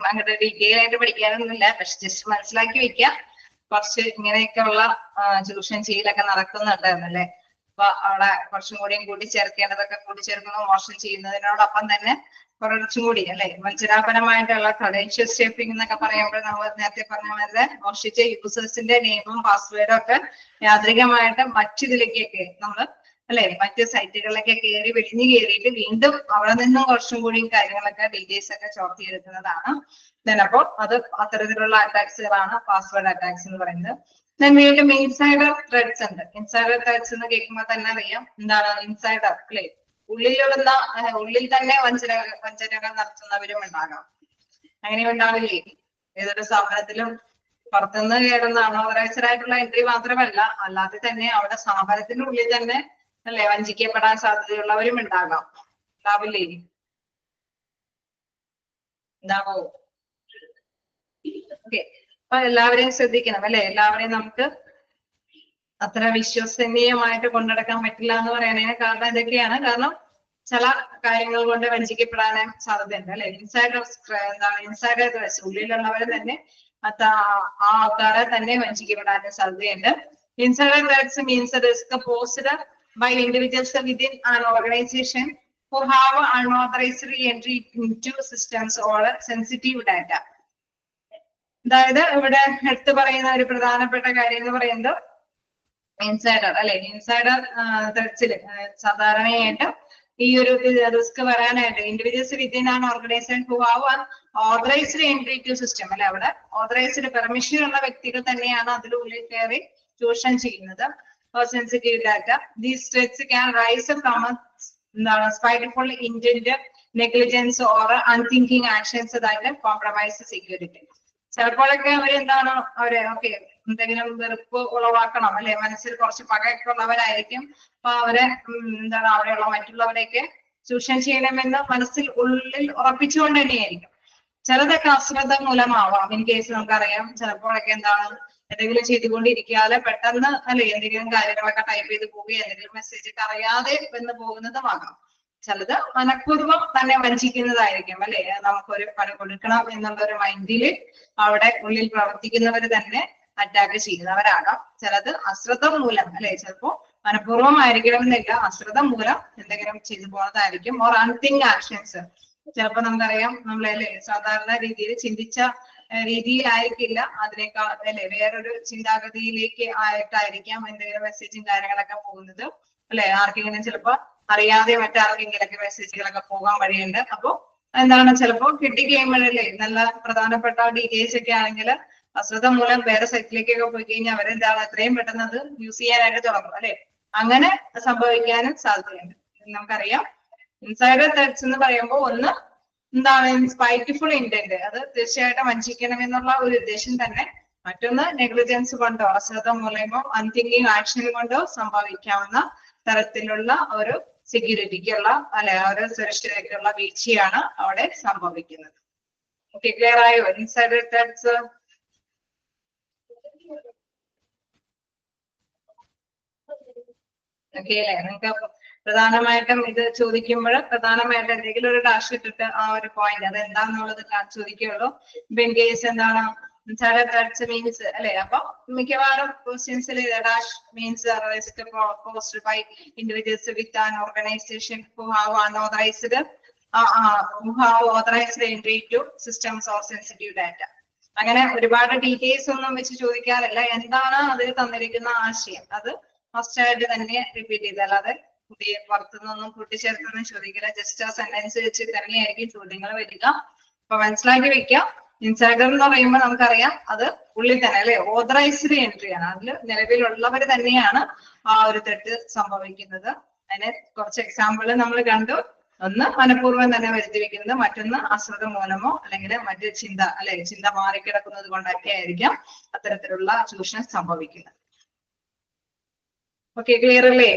അങ്ങോട്ട് ഡീറ്റെയിൽ ആയിട്ട് പഠിക്കാനൊന്നുമില്ല, പക്ഷെ ജസ്റ്റ് മനസ്സിലാക്കി വെക്കാം. കുറച്ച് ഇങ്ങനെയൊക്കെയുള്ള ചൂഷണം ചെയ്യലൊക്കെ നടക്കുന്നുണ്ട് എന്നല്ലേ. അപ്പൊ അവിടെ കുറച്ചും കൂടിയും കൂട്ടിച്ചേർക്കേണ്ടതൊക്കെ കൂട്ടിച്ചേർക്കുന്നു. മോഷണം ചെയ്യുന്നതിനോടൊപ്പം തന്നെ കുറച്ചും കൂടി അല്ലെ വഞ്ചനാപരമായിട്ടുള്ള ക്രെഡൻഷ്യൽ സ്റ്റഫിംഗ് എന്നൊക്കെ പറയുമ്പോൾ നമ്മൾ നേരത്തെ പറഞ്ഞ പോലെ മോഷ്ടിച്ച യൂസേഴ്സിന്റെ നെയിമും പാസ്വേഡും ഒക്കെ യാന്ത്രികമായിട്ട് മറ്റിതിലേക്കൊക്കെ നമ്മൾ അല്ലെ മറ്റ് സൈറ്റുകളിലൊക്കെ കയറി വെളിഞ്ഞു കയറിയിട്ട് വീണ്ടും അവിടെ നിന്നും കുറച്ചും കൂടി കാര്യങ്ങളൊക്കെ ഡീറ്റെയിൽസ് ഒക്കെ ചോർത്തിയെടുക്കുന്നതാണ്. അപ്പോ അത് അത്തരത്തിലുള്ള അറ്റാക്സുകളാണ് പാസ്വേഡ് അറ്റാക്സ് എന്ന് പറയുന്നത്. വീണ്ടും ഇൻസൈഡർ ത്രെഡ്സ് ഉണ്ട്. ഇൻസൈഡർ ത്രെഡ്സ് എന്ന് കേൾക്കുമ്പോൾ തന്നെ അറിയാം എന്താണ് ഇൻസൈഡർ അല്ലെ, ഉള്ളിൽ തന്നെ വഞ്ചനകൾ നടത്തുന്നവരും ഉണ്ടാകാം. അങ്ങനെ ഉണ്ടാവില്ലേ ഏതൊരു സ്ഥാപനത്തിലും? പുറത്തുനിന്ന് കയറുന്ന അൺഓതറൈസ്ഡ് ആയിട്ടുള്ള എൻട്രി മാത്രമല്ല, അല്ലാതെ തന്നെ അവിടെ സ്ഥാപനത്തിന്റെ ഉള്ളിൽ തന്നെ അല്ലെ വഞ്ചിക്കപ്പെടാൻ സാധ്യതയുള്ളവരും ഉണ്ടാകാം. ഉണ്ടാവില്ലേ? ഉണ്ടാവോ? ഓക്കെ, അപ്പൊ എല്ലാവരെയും ശ്രദ്ധിക്കണം അല്ലെ. എല്ലാവരെയും നമുക്ക് അത്ര വിശ്വസനീയമായിട്ട് കൊണ്ടുനടക്കാൻ പറ്റില്ല എന്ന് പറയുന്നതിന് കാരണം ഇതൊക്കെയാണ്. കാരണം ചില കാര്യങ്ങൾ കൊണ്ട് വഞ്ചിക്കപ്പെടാനും സാധ്യതയുണ്ട് അല്ലെ. ഇൻസൈഡർ ത്രെഡ്സ് ഉള്ളിലുള്ളവർ തന്നെ ആ ആൾക്കാരെ തന്നെ വഞ്ചിക്കപ്പെടാനും സാധ്യതയുണ്ട്. Insider threats means risk posed by individuals within an organization who have unauthorized entry into systems or sensitive data. അതായത് ഇവിടെ എടുത്തു പറയുന്ന ഒരു പ്രധാനപ്പെട്ട കാര്യം എന്ന് പറയുന്നത് ഇൻസൈഡർ അല്ലെ. ഇൻസൈഡർ ത്രെഡ്സിൽ സാധാരണയായിട്ട് ഈ ഒരു റിസ്ക് വരാനായിട്ട് individuals within an organization who have authorized entry to system അല്ലെ, അവിടെ ഓതറൈസ്ഡ് പെർമിഷൻ ഉള്ള വ്യക്തികൾ തന്നെയാണ് അതിനുള്ളിൽ കയറി ചൂഷണം ചെയ്യുന്നത്. or sensitive data. These threats can rise from spiteful intent, negligence, or unthinking actions that compromise security. ചിലപ്പോഴൊക്കെ അവരെന്താണ് ഓക്കെ എന്തെങ്കിലും വെറുപ്പ് ഉളവാക്കണം അല്ലെ, മനസ്സിൽ കുറച്ച് പകയൊക്കെ ഉള്ളവരായിരിക്കും. അപ്പൊ അവരെ എന്താണ് അവിടെയുള്ള മറ്റുള്ളവരെയൊക്കെ ചൂഷണം ചെയ്യണമെന്ന് മനസ്സിൽ ഉള്ളിൽ ഉറപ്പിച്ചുകൊണ്ട് തന്നെയായിരിക്കും. ചിലതൊക്കെ അശ്രദ്ധ മൂലമാവാം. ഇൻ കേസ് നമുക്കറിയാം ചിലപ്പോഴൊക്കെ എന്താണ് എന്തെങ്കിലും ചെയ്തുകൊണ്ടിരിക്കാതെ പെട്ടെന്ന് അല്ലെ എന്തെങ്കിലും കാര്യങ്ങളൊക്കെ ടൈപ്പ് ചെയ്ത് പോവുകയോ എന്തെങ്കിലും മെസ്സേജ് ഒക്കെ അറിയാതെ വന്ന് പോകുന്നതുമാകാം. ചിലത് മനഃപൂർവ്വം തന്നെ വഞ്ചിക്കുന്നതായിരിക്കും അല്ലെ, നമുക്കൊരു പണം കൊടുക്കണം എന്നുള്ള ഒരു മൈൻഡില് അവിടെ ഉള്ളിൽ പ്രവർത്തിക്കുന്നവർ തന്നെ അറ്റാക്ക് ചെയ്യുന്നവരാകാം. ചിലത് അശ്രദ്ധ മൂലം അല്ലെ, ചിലപ്പോ മനഃപൂർവ്വമായിരിക്കണം എന്നില്ല, അശ്രദ്ധ മൂലം എന്തെങ്കിലും ചെയ്തു പോകുന്നതായിരിക്കും. ഓർ അൺതിങ്ക് ആക്ഷൻസ്, ചിലപ്പോ നമുക്കറിയാം നമ്മളല്ലേ സാധാരണ രീതിയിൽ ചിന്തിച്ച രീതിയിലായിരിക്കില്ല, അതിനേക്കാൾ അല്ലെ വേറൊരു ചിന്താഗതിയിലേക്ക് ആയിട്ടായിരിക്കാം എന്തെങ്കിലും മെസ്സേജും കാര്യങ്ങളൊക്കെ പോകുന്നത് അല്ലെ. ആർക്കെങ്കിലും ചിലപ്പോ അറിയാതെ മറ്റാർക്കെങ്കിലൊക്കെ മെസ്സേജുകളൊക്കെ പോകാൻ വഴിയുണ്ട്. അപ്പൊ എന്താണ് ചിലപ്പോ കിട്ടിക്കഴിയുമ്പോഴല്ലേ നല്ല പ്രധാനപ്പെട്ട ഡീറ്റെയിൽസ് ഒക്കെ ആണെങ്കിൽ അശ്രദ്ധ മൂലം വേറെ സൈറ്റിലേക്കൊക്കെ പോയി കഴിഞ്ഞാൽ അവരെന്താണ് എത്രയും പെട്ടെന്ന് അത് യൂസ് ചെയ്യാനായിട്ട് തുടങ്ങും അല്ലെ. അങ്ങനെ സംഭവിക്കാനും സാധ്യതയുണ്ട്. നമുക്കറിയാം ഇൻസൈഡർ ത്രെഡ്സ് എന്ന് പറയുമ്പോൾ ഒന്ന് എന്താണ് സ്പൈറ്റ്ഫുൾ ഇന്റന്റ്, അത് തീർച്ചയായിട്ടും വഞ്ചിക്കണം എന്നുള്ള ഒരു ഉദ്ദേശം തന്നെ. മറ്റൊന്ന് നെഗ്ലിജൻസ് കൊണ്ടോ അശ്രദ്ധ മൂലമോ അൺതിങ്കിങ് ആക്ഷൻ കൊണ്ടോ സംഭവിക്കാവുന്ന തരത്തിലുള്ള ഒരു സെക്യൂരിറ്റിക്കുള്ള അല്ലെ ഒരു സുരക്ഷിതയ്ക്കുള്ള വീഴ്ചയാണ് അവിടെ സംഭവിക്കുന്നത്. ഓക്കെ, ക്ലിയർ ആയോ ഇൻസൈഡർ ത്രെഡ്സ്? ഓക്കെ അല്ലെ. നിങ്ങൾക്ക് പ്രധാനമായിട്ടും ഇത് ചോദിക്കുമ്പോൾ പ്രധാനമായിട്ടും എന്തെങ്കിലും ഒരു ഡാഷ് ഇട്ടിട്ട് ആ ഒരു പോയിന്റ് അത് എന്താണെന്നുള്ളത് ചോദിക്കുകയുള്ളൂ. ഇപ്പൊ ഇൻ കേസ് എന്താണ് ഇൻസൈഡർ ത്രെഡ്സ് മീൻസ് അല്ലെ, അപ്പൊ മിക്കവാറും ക്വസ്റ്റ്യൻസിൽ dash means arrest posted by individuals with an organisation who have authorized entry to systems or sensitive data. അങ്ങനെ ഒരുപാട് ഡീറ്റെയിൽസ് ഒന്നും വെച്ച് ചോദിക്കാറില്ല. എന്താണ് അതിൽ തന്നിരിക്കുന്ന ആശയം അത് ഫസ്റ്റ് ആയിട്ട് തന്നെ റിപ്പീറ്റ് ചെയ്ത്, അല്ലാതെ പുതിയ പുറത്തുനിന്നൊന്നും കൂട്ടിച്ചേർത്തൊന്നും ചോദിക്കില്ല. ജസ്റ്റ് ആ സെന്റൻസ് വെച്ച് തന്നെയായിരിക്കും ചോദ്യങ്ങൾ വരിക. അപ്പൊ മനസ്സിലാക്കി വെക്കാം. ഇൻസൈഡർ എന്ന് പറയുമ്പോൾ നമുക്കറിയാം അത് ഉള്ളിൽ തന്നെ അല്ലെ ഓതറൈസ്ഡ് എൻട്രി ആണ്, അതിൽ നിലവിലുള്ളവർ തന്നെയാണ് ആ ഒരു തെറ്റ് സംഭവിക്കുന്നത്. അതിന് കുറച്ച് എക്സാമ്പിൾ നമ്മൾ കണ്ടു. ഒന്ന് മനഃപൂർവ്വം തന്നെ വരുത്തി വെക്കുന്നത്, മറ്റൊന്ന് അശ്രദ്ധ മൂലമോ അല്ലെങ്കിൽ മറ്റു ചിന്ത അല്ലെ ചിന്ത മാറിക്കിടക്കുന്നത് കൊണ്ടൊക്കെ ആയിരിക്കാം അത്തരത്തിലുള്ള ചൂഷണം സംഭവിക്കുന്നത്. ഓക്കെ, ക്ലിയർ അല്ലേ?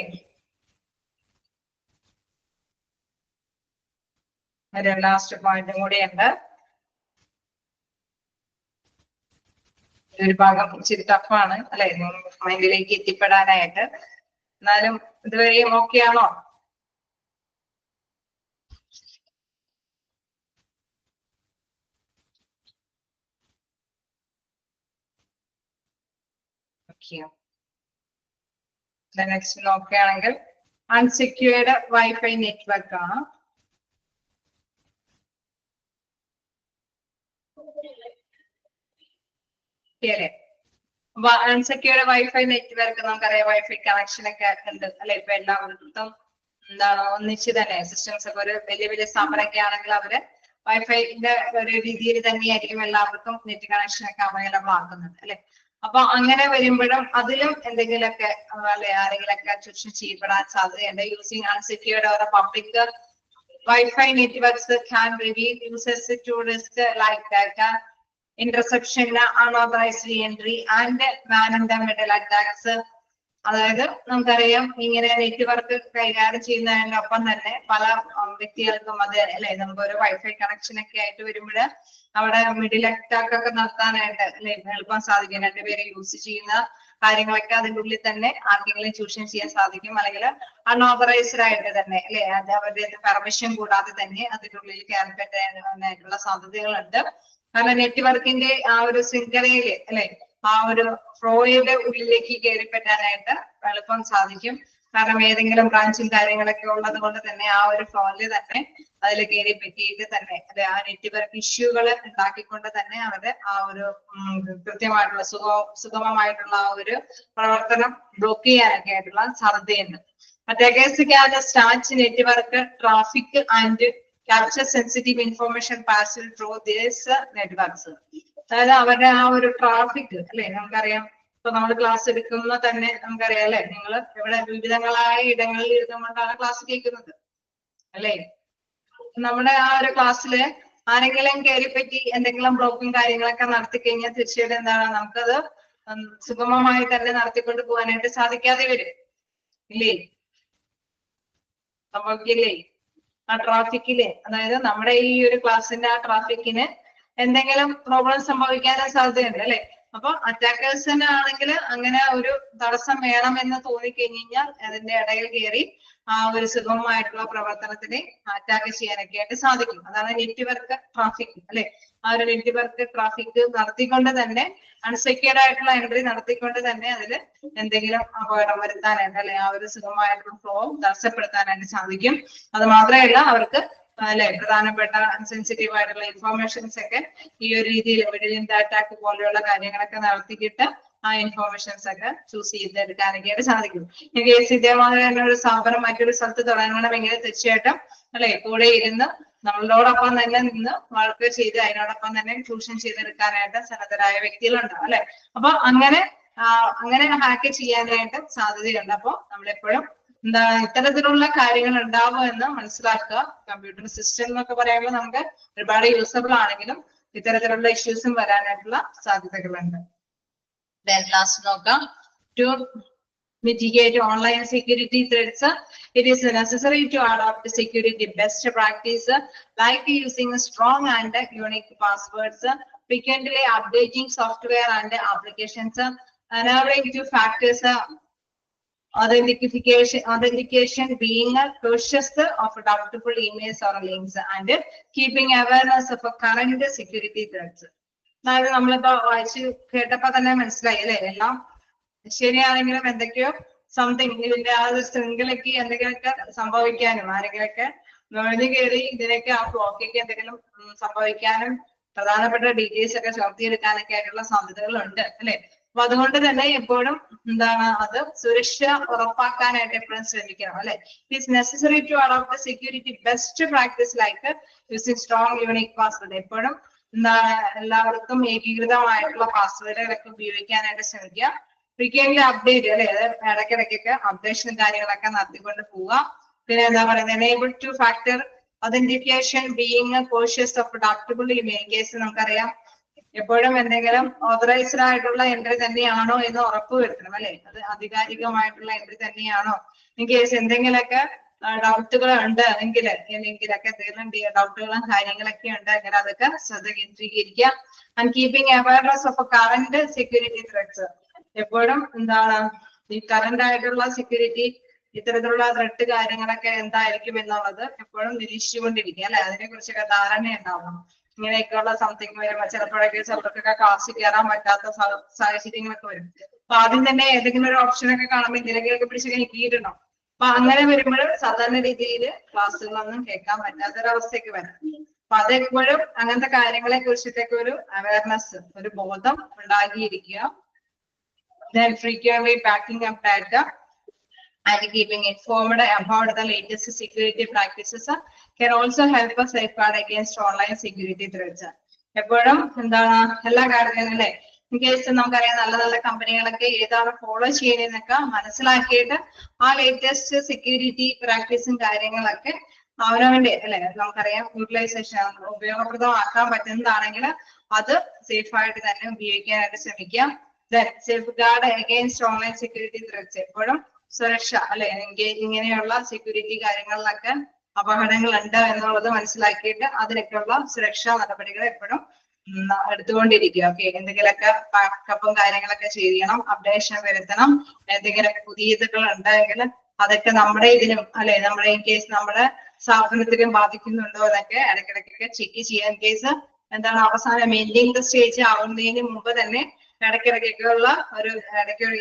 ഒരു ലാസ്റ്റ് പോയിന്റും കൂടിയുണ്ട്. ഒരു ഭാഗം ഇച്ചിരി ടഫാണ് അല്ലെ മൈൻഡിലേക്ക് എത്തിപ്പെടാനായിട്ട്. എന്നാലും ഇതുവരെയും ഓക്കെ ആണോ? നെക്സ്റ്റ് നോക്കുകയാണെങ്കിൽ അൺസെക്യൂർഡ് വൈഫൈ നെറ്റ്വർക്ക് ആണ്. അൺസെക്യൂർഡ് വൈഫൈ നെറ്റ്വർക്ക് നമുക്കറിയാം വൈഫൈ കണക്ഷൻ ഒക്കെ ഉണ്ട് അല്ലെ. ഇപ്പൊ എല്ലാവർക്കും എന്താണ് ഒന്നിച്ച് തന്നെ സിസ്റ്റംസ് ഒക്കെ ഒരു വലിയ വലിയ സ്ഥാപനമൊക്കെ ആണെങ്കിൽ അവര് വൈഫൈന്റെ ഒരു രീതിയിൽ തന്നെയായിരിക്കും എല്ലാവർക്കും നെറ്റ് കണക്ഷൻ ഒക്കെ അവൈലബിൾ ആക്കുന്നത് അല്ലെ. അപ്പൊ അങ്ങനെ വരുമ്പോഴും അതിലും എന്തെങ്കിലുമൊക്കെ അല്ലെ ആരെങ്കിലൊക്കെ ചൂഷണം ചെയ്യപ്പെടാൻ സാധ്യതയുണ്ട്. Using unsecured or public wifi networks can reveal users to risk like data interception, unauthorized entry and man in the middle attacks. അതായത് നമുക്കറിയാം ഇങ്ങനെ നെറ്റ്വർക്ക് കൈകാര്യം ചെയ്യുന്നതിനൊപ്പം തന്നെ പല വ്യക്തികൾക്കും അത് അല്ലെ നമുക്ക് ഒരു വൈഫൈ കണക്ഷൻ ഒക്കെ ആയിട്ട് വരുമ്പോൾ അവിടെ മിഡിൽ അറ്റാക്ക് ഒക്കെ നടത്താനായിട്ട് അല്ലെ എളുപ്പം സാധിക്കും. രണ്ടുപേരെ യൂസ് ചെയ്യുന്ന കാര്യങ്ങളൊക്കെ അതിൻ്റെ ഉള്ളിൽ തന്നെ ആർക്കെങ്കിലും ചൂഷണം ചെയ്യാൻ സാധിക്കും. അല്ലെങ്കിൽ അൺഓതറൈസ്ഡ് ആയിട്ട് തന്നെ അല്ലെ അത് അവരുടെ പെർമിഷൻ കൂടാതെ തന്നെ അതിൻ്റെ ഉള്ളിൽ കയറി പറ്റാനായിട്ടുള്ള സാധ്യതകളുണ്ട്. കാരണം നെറ്റ്വർക്കിന്റെ ആ ഒരു ശൃംഖലയില് അല്ലെ ആ ഒരു ഫ്ലോയുടെ ഉള്ളിലേക്ക് കയറി പറ്റാനായിട്ട് എളുപ്പം സാധിക്കും. കാരണം ഏതെങ്കിലും ബ്രാഞ്ചും കാര്യങ്ങളൊക്കെ ഉള്ളത് കൊണ്ട് തന്നെ ആ ഒരു ഫ്ലോയില് തന്നെ അതിൽ കയറി പറ്റിയിട്ട് തന്നെ അല്ലെ ആ നെറ്റ്വർക്ക് ഇഷ്യൂകൾ ഉണ്ടാക്കിക്കൊണ്ട് തന്നെ അവരുടെ ആ ഒരു കൃത്യമായിട്ടുള്ള സുഗമമായിട്ടുള്ള ആ ഒരു പ്രവർത്തനം ബ്ലോക്ക് ചെയ്യാനൊക്കെ ആയിട്ടുള്ള സാധ്യതയുണ്ട്. Attackers can snatch network traffic and capture sensitive information passed through these networks. അതായത് അവരുടെ ആ ഒരു ട്രാഫിക് അല്ലെ നമുക്കറിയാം ഇപ്പൊ നമ്മൾ ക്ലാസ് എടുക്കുന്ന തന്നെ നമുക്കറിയാം അല്ലെ, നിങ്ങൾ ഇവിടെ വിവിധങ്ങളായ ഇടങ്ങളിൽ ഇരുന്നുകൊണ്ടാണ് ക്ലാസ് കേൾക്കുന്നത് അല്ലെ. നമ്മുടെ ആ ഒരു ക്ലാസ്സില് ആരെങ്കിലും കയറി പറ്റി എന്തെങ്കിലും ബ്ലോക്കും കാര്യങ്ങളൊക്കെ നടത്തി കഴിഞ്ഞാൽ തീർച്ചയായിട്ടും എന്താണ് നമുക്കത് സുഗമമായി തന്നെ നടത്തിക്കൊണ്ട് പോകാനായിട്ട് സാധിക്കാതെ വരും ഇല്ലേ, സംഭവിക്കില്ലേ? ആ ട്രാഫിക്കില്, അതായത് നമ്മുടെ ഈ ഒരു ക്ലാസ്സിന്റെ ആ ട്രാഫിക്കിന് എന്തെങ്കിലും പ്രോബ്ലം സംഭവിക്കാനും സാധ്യതയുണ്ട് അല്ലെ. അപ്പൊ അറ്റാക്കേഴ്സിന് ആണെങ്കിൽ അങ്ങനെ ഒരു തടസ്സം വേണം എന്ന് തോന്നിക്കഴിഞ്ഞാൽ അതിന്റെ ഇടയിൽ കയറി ആ ഒരു സുഗമമായിട്ടുള്ള പ്രവർത്തനത്തിനെ അറ്റാക്ക് ചെയ്യാനൊക്കെ ആയിട്ട് സാധിക്കും. അതാണ് നെറ്റ്വർക്ക് ട്രാഫിക് അല്ലെ. ആ ഒരു നെറ്റ്വർക്ക് ട്രാഫിക് നടത്തിക്കൊണ്ട് തന്നെ അൺസെക്യൂർഡ് ആയിട്ടുള്ള എൻട്രി നടത്തിക്കൊണ്ട് തന്നെ അതിൽ എന്തെങ്കിലും അപകടം വരുത്താനായിട്ട് അല്ലെ, ആ ഒരു സുഗമമായിട്ടുള്ള ഫ്ലോ തടസ്സപ്പെടുത്താനായിട്ട് സാധിക്കും. അത് മാത്രമല്ല അവർക്ക് അല്ലെ പ്രധാനപ്പെട്ട സെൻസിറ്റീവ് ആയിട്ടുള്ള ഇൻഫോർമേഷൻസ് ഒക്കെ ഈ ഒരു രീതിയിൽ വിജിലൻസ് അറ്റാക്ക് പോലെയുള്ള കാര്യങ്ങളൊക്കെ നടത്തിയിട്ട് ആ ഇൻഫോർമേഷൻസ് ഒക്കെ ചൂസ് ചെയ്തെടുക്കാനൊക്കെയായിട്ട് സാധിക്കും. ഈ കേസ് ഇതേമാതിരി തന്നെ ഒരു സ്ഥാപനം മറ്റൊരു സ്ഥലത്ത് തുടങ്ങണമെങ്കിൽ തീർച്ചയായിട്ടും അല്ലെ കൂടെ ഇരുന്ന് നമ്മളോടൊപ്പം തന്നെ നിന്ന് വർക്ക് ചെയ്ത് അതിനോടൊപ്പം തന്നെ ചൂഷണം ചെയ്തെടുക്കാനായിട്ട് സന്നദ്ധരായ വ്യക്തികളുണ്ടാവും അല്ലെ. അപ്പൊ അങ്ങനെ ഹാക്ക് ചെയ്യാനായിട്ട് സാധ്യതയുണ്ട്. അപ്പൊ നമ്മളെപ്പോഴും എന്താണ് ഇത്തരത്തിലുള്ള കാര്യങ്ങൾ ഉണ്ടാവും എന്ന് മനസ്സിലാക്കുക. കമ്പ്യൂട്ടർ സിസ്റ്റം എന്നൊക്കെ പറയുമ്പോൾ നമുക്ക് ഒരുപാട് യൂസബിൾ ആണെങ്കിലും ഇത്തരത്തിലുള്ള ഇഷ്യൂസും വരാനായിട്ടുള്ള സാധ്യതകളുണ്ട്. ലാസ്റ്റ് നോക്കാം. To mitigate online security threats, it is necessary to adopt security best practice like using strong and unique passwords, frequently updating software and applications, enabling two factors authentication being cautious of doubtful emails or links, and keeping awareness of current security threats. അതായത് നമ്മളിപ്പോ വായിച്ച് കേട്ടപ്പോ തന്നെ മനസ്സിലായി അല്ലെ, എല്ലാം ശരിയാണെങ്കിലും എന്തൊക്കെയോ something ഇതിന്റെ ആ ഒരു ശൃംഖലയ്ക്ക് എന്തെങ്കിലുമൊക്കെ സംഭവിക്കാനും ആരെങ്കിലൊക്കെ നുഴഞ്ഞു കയറി ഇതിനൊക്കെ ആ ബ്ലോക്കിലേക്ക് എന്തെങ്കിലും സംഭവിക്കാനും പ്രധാനപ്പെട്ട ഡീറ്റെയിൽസ് ഒക്കെ ചോർത്തിയെടുക്കാനൊക്കെ ആയിട്ടുള്ള സാധ്യതകളുണ്ട് അല്ലെ. അപ്പൊ അതുകൊണ്ട് തന്നെ എപ്പോഴും എന്താണ് അത് സുരക്ഷ ഉറപ്പാക്കാനായിട്ട് എപ്പോഴും ശ്രമിക്കണം അല്ലെ. It is necessary to adopt security best practice like using strong unique password. എപ്പോഴും എന്താണ് എല്ലാവർക്കും ഏകീകൃതമായിട്ടുള്ള പാസ്വേഡുകളൊക്കെ ഉപയോഗിക്കാനായിട്ട് ശ്രമിക്കുക. ഫ്രീക്വന്റ്ലി അപ്ഡേറ്റ് അല്ലെ, അത് ഇടയ്ക്കിടയ്ക്കൊക്കെ അപ്ഡേഷനും കാര്യങ്ങളൊക്കെ നടത്തിക്കൊണ്ട് പോവുക. പിന്നെ എന്താ പറയുന്നത്, enable two factor authentication being cautious of doubtful email. Case നമുക്കറിയാം എപ്പോഴും എന്തെങ്കിലും ഓതറൈസ്ഡ് ആയിട്ടുള്ള എൻട്രി തന്നെയാണോ എന്ന് ഉറപ്പ് വരുത്തണം അല്ലെ. അത് ആധികാരികമായിട്ടുള്ള എൻട്രി തന്നെയാണോ. ഇൻ കേസ് എന്തെങ്കിലുമൊക്കെ ഡൗട്ടുകൾ ഉണ്ട് എന്തെങ്കിലൊക്കെ എന്തെങ്കിലും ഡൗട്ടുകളും കാര്യങ്ങളൊക്കെ ഉണ്ട് എങ്കിൽ അതൊക്കെ ശ്രദ്ധ കേന്ദ്രീകരിക്കുക. And keeping awareness of current security threats. എപ്പോഴും എന്താണ് ഈ കറന്റ് ആയിട്ടുള്ള സെക്യൂരിറ്റി ഇത്തരത്തിലുള്ള ത്രെട്ട് കാര്യങ്ങളൊക്കെ എന്തായിരിക്കും എന്നുള്ളത് എപ്പോഴും നിരീക്ഷിച്ചുകൊണ്ടിരിക്കുക അല്ലെ. അതിനെ കുറിച്ചൊക്കെ ധാരണ ഉണ്ടാവണം. ഇങ്ങനെയൊക്കെയുള്ള സംതിങ് വരുമ്പോൾ ചിലപ്പോഴൊക്കെ ചിലർക്കൊക്കെ ക്ലാസ്സിൽ കയറാൻ പറ്റാത്ത സാഹചര്യങ്ങളൊക്കെ വരും. അപ്പൊ ആദ്യം തന്നെ ഏതെങ്കിലും ഒരു ഓപ്ഷനൊക്കെ കാണുമ്പോൾ ഇതിലൊക്കെ പിടിച്ച് നീക്കിയിടണം. അപ്പൊ അങ്ങനെ വരുമ്പോഴും സാധാരണ രീതിയിൽ ക്ലാസ്സുകളൊന്നും കേൾക്കാൻ പറ്റാത്തൊരവസ്ഥയ്ക്ക് വരാം. അപ്പൊ അതെപ്പോഴും അങ്ങനത്തെ കാര്യങ്ങളെ കുറിച്ചിട്ടൊക്കെ ഒരു അവയർനെസ്, ഒരു ബോധം ഉണ്ടാക്കിയിരിക്കുക. Then frequently backing up data and keeping informed about the latest security practices can also help us safeguard against online security threats. എപ്പോഴും എന്താണ് എല്ലാ കാര്യങ്ങളും അല്ലെ, ഇൻ കേസ് നമുക്കറിയാം നല്ല നല്ല കമ്പനികളൊക്കെ ഏതാണ് ഫോളോ ചെയ്യുന്നതെന്നൊക്കെ മനസ്സിലാക്കിയിട്ട് ആ ലേറ്റസ്റ്റ് സെക്യൂരിറ്റി പ്രാക്ടീസും കാര്യങ്ങളൊക്കെ അവനവന്റെ അല്ലെ നമുക്കറിയാം യൂട്ടിലൈസേഷൻ ഉപയോഗപ്രദമാക്കാൻ പറ്റുന്നതാണെങ്കിൽ അത് സേഫ് ആയിട്ട് തന്നെ ഉപയോഗിക്കാനായിട്ട് ശ്രമിക്കാം. safeguard against online security threats. എപ്പോഴും സുരക്ഷ അല്ലെ, ഇങ്ങനെയുള്ള സെക്യൂരിറ്റി കാര്യങ്ങളിലൊക്കെ അപകടങ്ങൾ ഉണ്ട് എന്നുള്ളത് മനസ്സിലാക്കിയിട്ട് അതിനൊക്കെയുള്ള സുരക്ഷാ നടപടികൾ എപ്പോഴും എടുത്തുകൊണ്ടിരിക്കുക. ഓക്കെ, എന്തെങ്കിലുമൊക്കെ ബാക്കപ്പും കാര്യങ്ങളൊക്കെ ചെയ്യണം, അപ്ഡേഷൻ വരുത്തണം. എന്തെങ്കിലും പുതിയതുകൾ ഉണ്ടെങ്കിൽ അതൊക്കെ നമ്മുടെ ഇതിനും അല്ലെ, നമ്മുടെ ഇൻ കേസ് നമ്മുടെ സ്ഥാപനത്തിനും ബാധിക്കുന്നുണ്ടോ എന്നൊക്കെ ഇടയ്ക്കിടയ്ക്കൊക്കെ ചെക്ക് ചെയ്യാൻ. കേസ് എന്താണ് അവസാനം മെയിൻറ്റെയിൻ സ്റ്റേജ് ആവുന്നതിന് മുമ്പ് തന്നെ ഇടയ്ക്കിടയ്ക്കൊക്കെയുള്ള ഒരു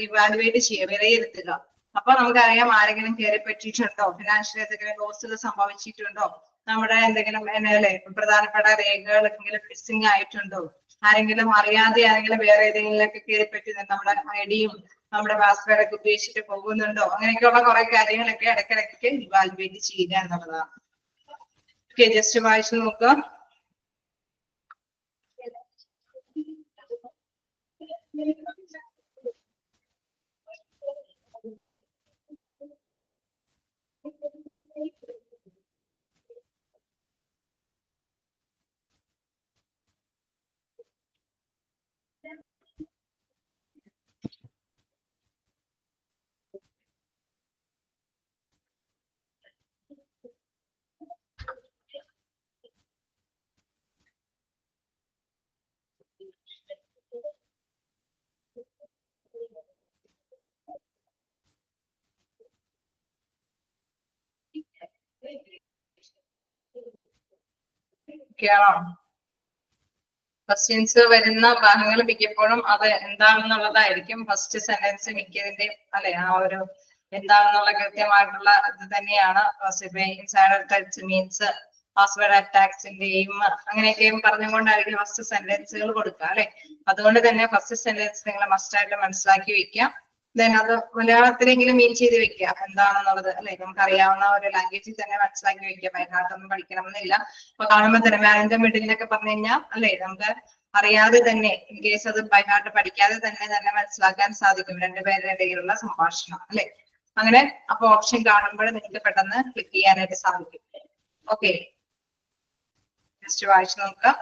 ഇവാലുവേറ്റ് ചെയ്യുക, വിലയിരുത്തുക. അപ്പൊ നമുക്കറിയാം ആരെങ്കിലും കയറി പറ്റിയിട്ടുണ്ടോ, ഫിനാൻഷ്യൽ എന്തെങ്കിലും ലോസുകൾ സംഭവിച്ചിട്ടുണ്ടോ, നമ്മുടെ എന്തെങ്കിലും അല്ലെ പ്രധാനപ്പെട്ട രേഖകൾ എന്തെങ്കിലും മിസ്സിംഗ് ആയിട്ടുണ്ടോ, ആരെങ്കിലും അറിയാതെ ആരെങ്കിലും വേറെ ഏതെങ്കിലുമൊക്കെ കയറി പറ്റി നമ്മുടെ ഐഡിയും നമ്മുടെ പാസ്വേഡൊക്കെ ഉപയോഗിച്ചിട്ട് പോകുന്നുണ്ടോ, അങ്ങനെയൊക്കെയുള്ള കുറെ കാര്യങ്ങളൊക്കെ ഇടയ്ക്കിടയ്ക്ക് ഇവാലുവേറ്റ് ചെയ്യുക എന്നുള്ളതാണ്. ഓക്കെ, ജസ്റ്റ് വായിച്ചു നോക്കുക. ഓക്കെയാണോ? ക്വസ്റ്റ്യൻസ് വരുന്ന ഭാഗങ്ങൾ മിക്കപ്പോഴും അത് എന്താണെന്നുള്ളതായിരിക്കും ഫസ്റ്റ് സെന്റൻസ് മിക്കതിന്റെ അല്ലെ ആ ഒരു എന്താണെന്നുള്ള കൃത്യമായിട്ടുള്ള ഇത് തന്നെയാണ് മീൻസ് പാസ്വേഡ് അറ്റാക്സിന്റെയും അങ്ങനെയൊക്കെയും പറഞ്ഞുകൊണ്ടായിരിക്കും ഫസ്റ്റ് സെന്റൻസുകൾ കൊടുക്കുക അല്ലെ. അതുകൊണ്ട് തന്നെ ഫസ്റ്റ് സെന്റൻസ് നിങ്ങൾ മസ്റ്റ് ആയിട്ട് മനസ്സിലാക്കി വെക്കാം. ദെൻ അത് മലയാളത്തിലെങ്കിലും മീൻ ചെയ്ത് വെക്കുക എന്താണെന്നുള്ളത് അല്ലെ. നമുക്ക് അറിയാവുന്ന ഒരു ലാംഗ്വേജിൽ തന്നെ മനസ്സിലാക്കി വെക്കുക. ബൈഹാർട്ടൊന്നും പഠിക്കണമെന്നില്ല. അപ്പൊ കാണുമ്പോൾ തന്നെ മാനിന്റെ മിഡിലൊക്കെ പറഞ്ഞു കഴിഞ്ഞാൽ അല്ലെ നമുക്ക് അറിയാതെ തന്നെ ഇൻ കേസ് അത് ബൈഹാർട്ട് പഠിക്കാതെ തന്നെ മനസ്സിലാക്കാൻ സാധിക്കും രണ്ടുപേരുടെ ഇടയിലുള്ള സംഭാഷണം അല്ലെ. അങ്ങനെ അപ്പൊ ഓപ്ഷൻ കാണുമ്പോൾ നിങ്ങൾക്ക് പെട്ടെന്ന് ക്ലിക്ക് ചെയ്യാനായിട്ട് സാധിക്കും. ഓക്കെ, ജസ്റ്റ് വായിച്ചു നോക്കാം.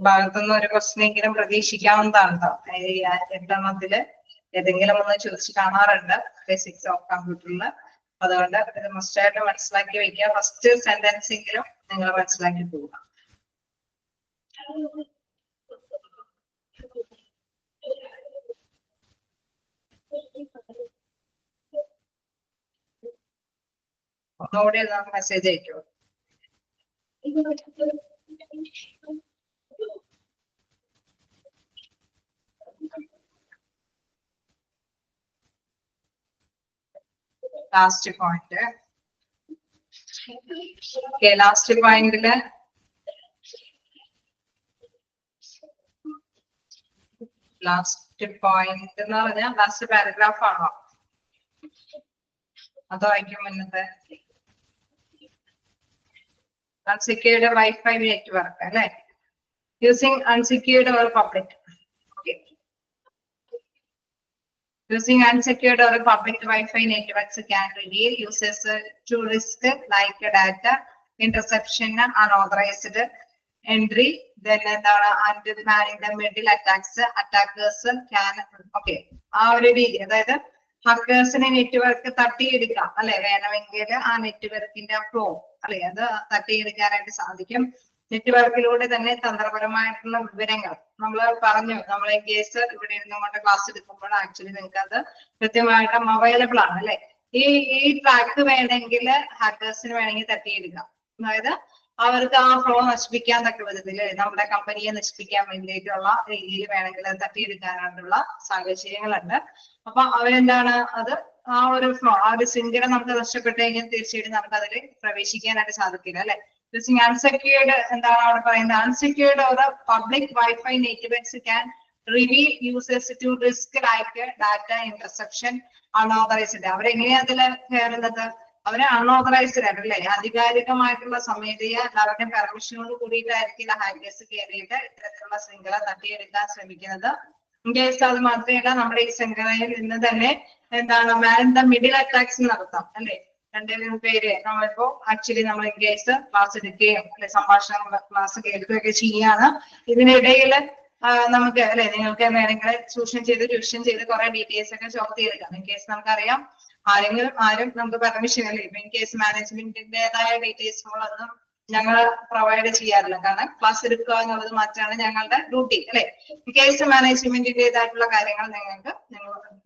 ഭാഗത്തുനിന്ന് ഒരു ക്വസ്റ്റ്യൻ എങ്കിലും പ്രതീക്ഷിക്കാവുന്നതാണ് കേട്ടോ. 8 ഏതെങ്കിലും ഒന്ന് ചോദിച്ച് കാണാറുണ്ട് ബേസിക്സ് ഓഫ് കമ്പ്യൂട്ടറിൽ. അതുകൊണ്ട് ഇത് മസ്റ്റായിട്ട് മനസ്സിലാക്കി വെക്കുക. ഫസ്റ്റ് സെന്റൻസ് എങ്കിലും നിങ്ങൾ മനസ്സിലാക്കി പോവുക. ഒന്നുകൂടി മെസ്സേജ് അയക്കോ. Last point. ലാസ്റ്റ് പോയിന്റില് ലാസ്റ്റ് പോയിന്റ് എന്ന് പറഞ്ഞാൽ ലാസ്റ്റ് പാരഗ്രാഫ് ആണോ അതോ ആയിരിക്കും മുന്നത്തെ? അൺസെക്യൂർഡ് വൈഫൈ നെറ്റ്വർക്ക് അല്ലെ. Using unsecured or public. Using unsecured or public Wi-Fi networks can reveal users to risk like data interception, unauthorized entry, then undermining the middle attacks. Attackers can ആ ഒരു രീതി, അതായത് ഹാക്കേഴ്സിനെ network തട്ടിയെടുക്കാം അല്ലെ. വേണമെങ്കിൽ ആ നെറ്റ്വർക്കിന്റെ flow അല്ലെ അത് തട്ടിയെടുക്കാനായിട്ട് സാധിക്കും. നെറ്റ്വർക്കിലൂടെ തന്നെ തന്ത്രപരമായിട്ടുള്ള വിവരങ്ങൾ നമ്മൾ പറഞ്ഞു. നമ്മൾ ഈ കേസ് ഇവിടെ ഇരുന്നുകൊണ്ട് ക്ലാസ് എടുക്കുമ്പോൾ ആക്ച്വലി നിങ്ങൾക്ക് അത് കൃത്യമായിട്ട് അവൈലബിൾ ആണ് അല്ലെ. ഈ ട്രാക്ക് വേണമെങ്കിൽ ഹാക്കേഴ്സിന് വേണമെങ്കിൽ തട്ടിയെടുക്കാം. അതായത് അവർക്ക് ആ ഫ്ലോ നശിപ്പിക്കാൻ തക്ക വിധത്തില് നമ്മുടെ കമ്പനിയെ നശിപ്പിക്കാൻ വേണ്ടിയിട്ടുള്ള രീതിയിൽ വേണമെങ്കിൽ അത് തട്ടിയെടുക്കാനായിട്ടുള്ള സാഹചര്യങ്ങളുണ്ട്. അപ്പൊ അവരെന്താണ് അത് ആ ഒരു ഫ്ലോ ആ ഒരു ശൃംഖല നമുക്ക് നഷ്ടപ്പെട്ടു കഴിഞ്ഞാൽ തീർച്ചയായിട്ടും നമുക്ക് അതിൽ പ്രവേശിക്കാനായിട്ട് സാധിക്കില്ല അല്ലെ. അൺസെക്യൂർഡ് എന്താണ് അവിടെ പറയുന്നത്? Unsecured or public wifi networks can reveal users to risk like data interception, unauthorised. അവരെങ്ങനെയാ അതിൽ കയറുന്നത്? അവരെ അൺഓതറൈസ്ഡ് ആയിട്ടല്ലേ, ആധികാരികമായിട്ടുള്ള സമയതയെ അവരുടെ പെർമിഷനോട് കൂടിയിട്ടായിരിക്കില്ല ഹാക്കേഴ്സ് കയറിയിട്ട് ഇത്തരത്തിലുള്ള ശൃംഖല തട്ടിയെടുക്കാൻ ശ്രമിക്കുന്നത്. ഇൻ കേസ് അത് മാത്രമല്ല നമ്മുടെ ഈ ശൃംഖലയിൽ നിന്ന് തന്നെ എന്താണ് മാൻ ദ മിഡിൽ അറ്റാക്സ് നടത്താം അല്ലെ. 2 പേര് നമ്മളിപ്പോ ആക്ച്വലി നമ്മൾ ഇൻ കേസ് ക്ലാസ് എടുക്കുകയും അല്ലെ സംഭാഷണം ക്ലാസ് കേൾക്കുകയൊക്കെ ചെയ്യാണ്. ഇതിനിടയിൽ നമുക്ക് അല്ലെ നിങ്ങൾക്ക് വേണമെങ്കിൽ ട്യൂഷൻ ചെയ്ത് കുറെ ഡീറ്റെയിൽസ് ഒക്കെ ചോർത്ത് ചെയ്തെടുക്കാം. ഇൻ കേസ് നമുക്കറിയാം ആരും നമുക്ക് പെർമിഷൻ അല്ലെ ഇൻ കേസ് മാനേജ്മെന്റിന്റേതായ ഡീറ്റെയിൽസുകളൊന്നും ഞങ്ങൾ പ്രൊവൈഡ് ചെയ്യാറില്ല. കാരണം ക്ലാസ് എടുക്കുക എന്നുള്ളത് മാത്രമാണ് ഞങ്ങളുടെ ഡ്യൂട്ടി അല്ലെ. ഇൻ കേസ് മാനേജ്മെന്റിന്റേതായിട്ടുള്ള കാര്യങ്ങൾ നിങ്ങൾ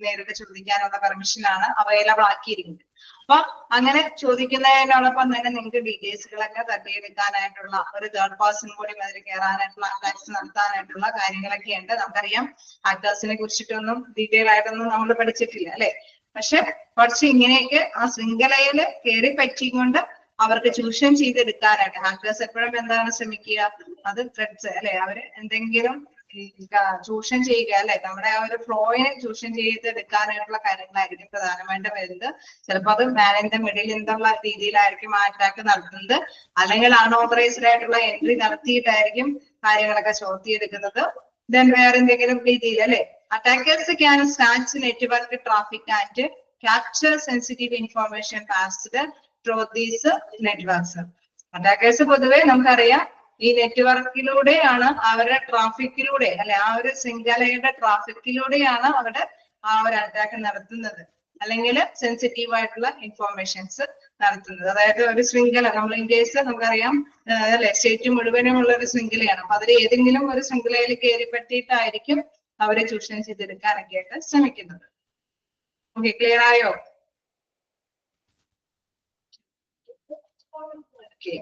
നേരിട്ട് ചോദിക്കാനുള്ള പെർമിഷനാണ് അവൈലബിൾ ആക്കിയിരിക്കുന്നത്. അപ്പൊ അങ്ങനെ ചോദിക്കുന്നതിനോടൊപ്പം തന്നെ നിങ്ങൾക്ക് ഡീറ്റെയിൽസുകളൊക്കെ തട്ടിയെടുക്കാനായിട്ടുള്ള ഒരു തേർഡ് പേഴ്സൺ കൂടി അതിൽ കയറാനായിട്ടുള്ള അറ്റാക്സ് നടത്താനായിട്ടുള്ള കാര്യങ്ങളൊക്കെ ഉണ്ട്. നമുക്കറിയാം ഹാക്കേഴ്സിനെ കുറിച്ചിട്ടൊന്നും ഡീറ്റെയിൽ ആയിട്ടൊന്നും നമ്മൾ പഠിച്ചിട്ടില്ല അല്ലെ. പക്ഷെ കുറച്ച് ഇങ്ങനെയൊക്കെ ആ ശൃംഖലയിൽ കയറി പറ്റിക്കൊണ്ട് അവർക്ക് ചൂഷണം ചെയ്തെടുക്കാനായിട്ട് ഹാക്കേഴ്സ് എപ്പോഴും എന്താണ് ശ്രമിക്കുക? അത് ത്രെഡ്സ് അല്ലെ, അവര് എന്തെങ്കിലും ചൂഷണം ചെയ്യുക അല്ലെ, നമ്മുടെ ആ ഒരു ഫ്ലോയിനെ ചൂഷണം ചെയ്തെടുക്കാനായിട്ടുള്ള കാര്യങ്ങളായിരിക്കും പ്രധാനമായിട്ട് വരുന്നത്. ചിലപ്പോൾ അത് മാൻ ഇൻ ദ മിഡിൽ എന്നുള്ള രീതിയിലായിരിക്കും ആ അറ്റാക്ക് നടത്തുന്നത്, അല്ലെങ്കിൽ അൺഓതറൈസ്ഡ് ആയിട്ടുള്ള എൻട്രി നടത്തിയിട്ടായിരിക്കും കാര്യങ്ങളൊക്കെ ചോർത്തിയെടുക്കുന്നത്. ദെൻ വേറെ എന്തെങ്കിലും രീതിയിൽ അല്ലെ. Attackers can snatch network traffic and capture sensitive information passed through these networks. Attackers പൊതുവെ നമുക്കറിയാം ഈ നെറ്റ്വർക്കിലൂടെയാണ് അവരുടെ ട്രാഫിക്കിലൂടെ അല്ലെ ആ ഒരു ശൃംഖലയുടെ ട്രാഫിക്കിലൂടെയാണ് അവരുടെ ആ ഒരു അറ്റാക്ക് നടത്തുന്നത്, അല്ലെങ്കിൽ സെൻസിറ്റീവ് ആയിട്ടുള്ള ഇൻഫോർമേഷൻസ് നടത്തുന്നത്. അതായത് ഒരു ശൃംഖല നമ്മൾ ഇൻ കേസ് നമുക്കറിയാം അല്ലെ സ്റ്റേറ്റ് മുഴുവനും ഉള്ള ഒരു ശൃംഖലയാണ്. അപ്പൊ അതിൽ ഏതെങ്കിലും ഒരു ശൃംഖലയിൽ കയറി പറ്റിയിട്ടായിരിക്കും അവരെ ചൂഷണം ചെയ്തെടുക്കാനൊക്കെ ആയിട്ട് ശ്രമിക്കുന്നത്. ഓക്കെ, ക്ലിയർ ആയോ? ഓക്കെ.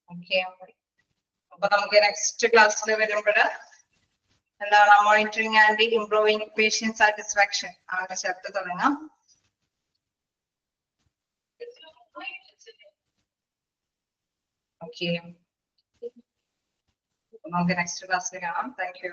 ഓക്കെ, അപ്പൊ നമുക്ക് നെക്സ്റ്റ് ക്ലാസ്സിൽ വരുമ്പോൾ എന്താണ് monitoring and improving patient satisfaction ആണ് ചാപ്റ്റർ തുടങ്ങാം. ഓക്കെ, നമുക്ക് നെക്സ്റ്റ് ക്ലാസ്സിൽ കാണാം. Thank you.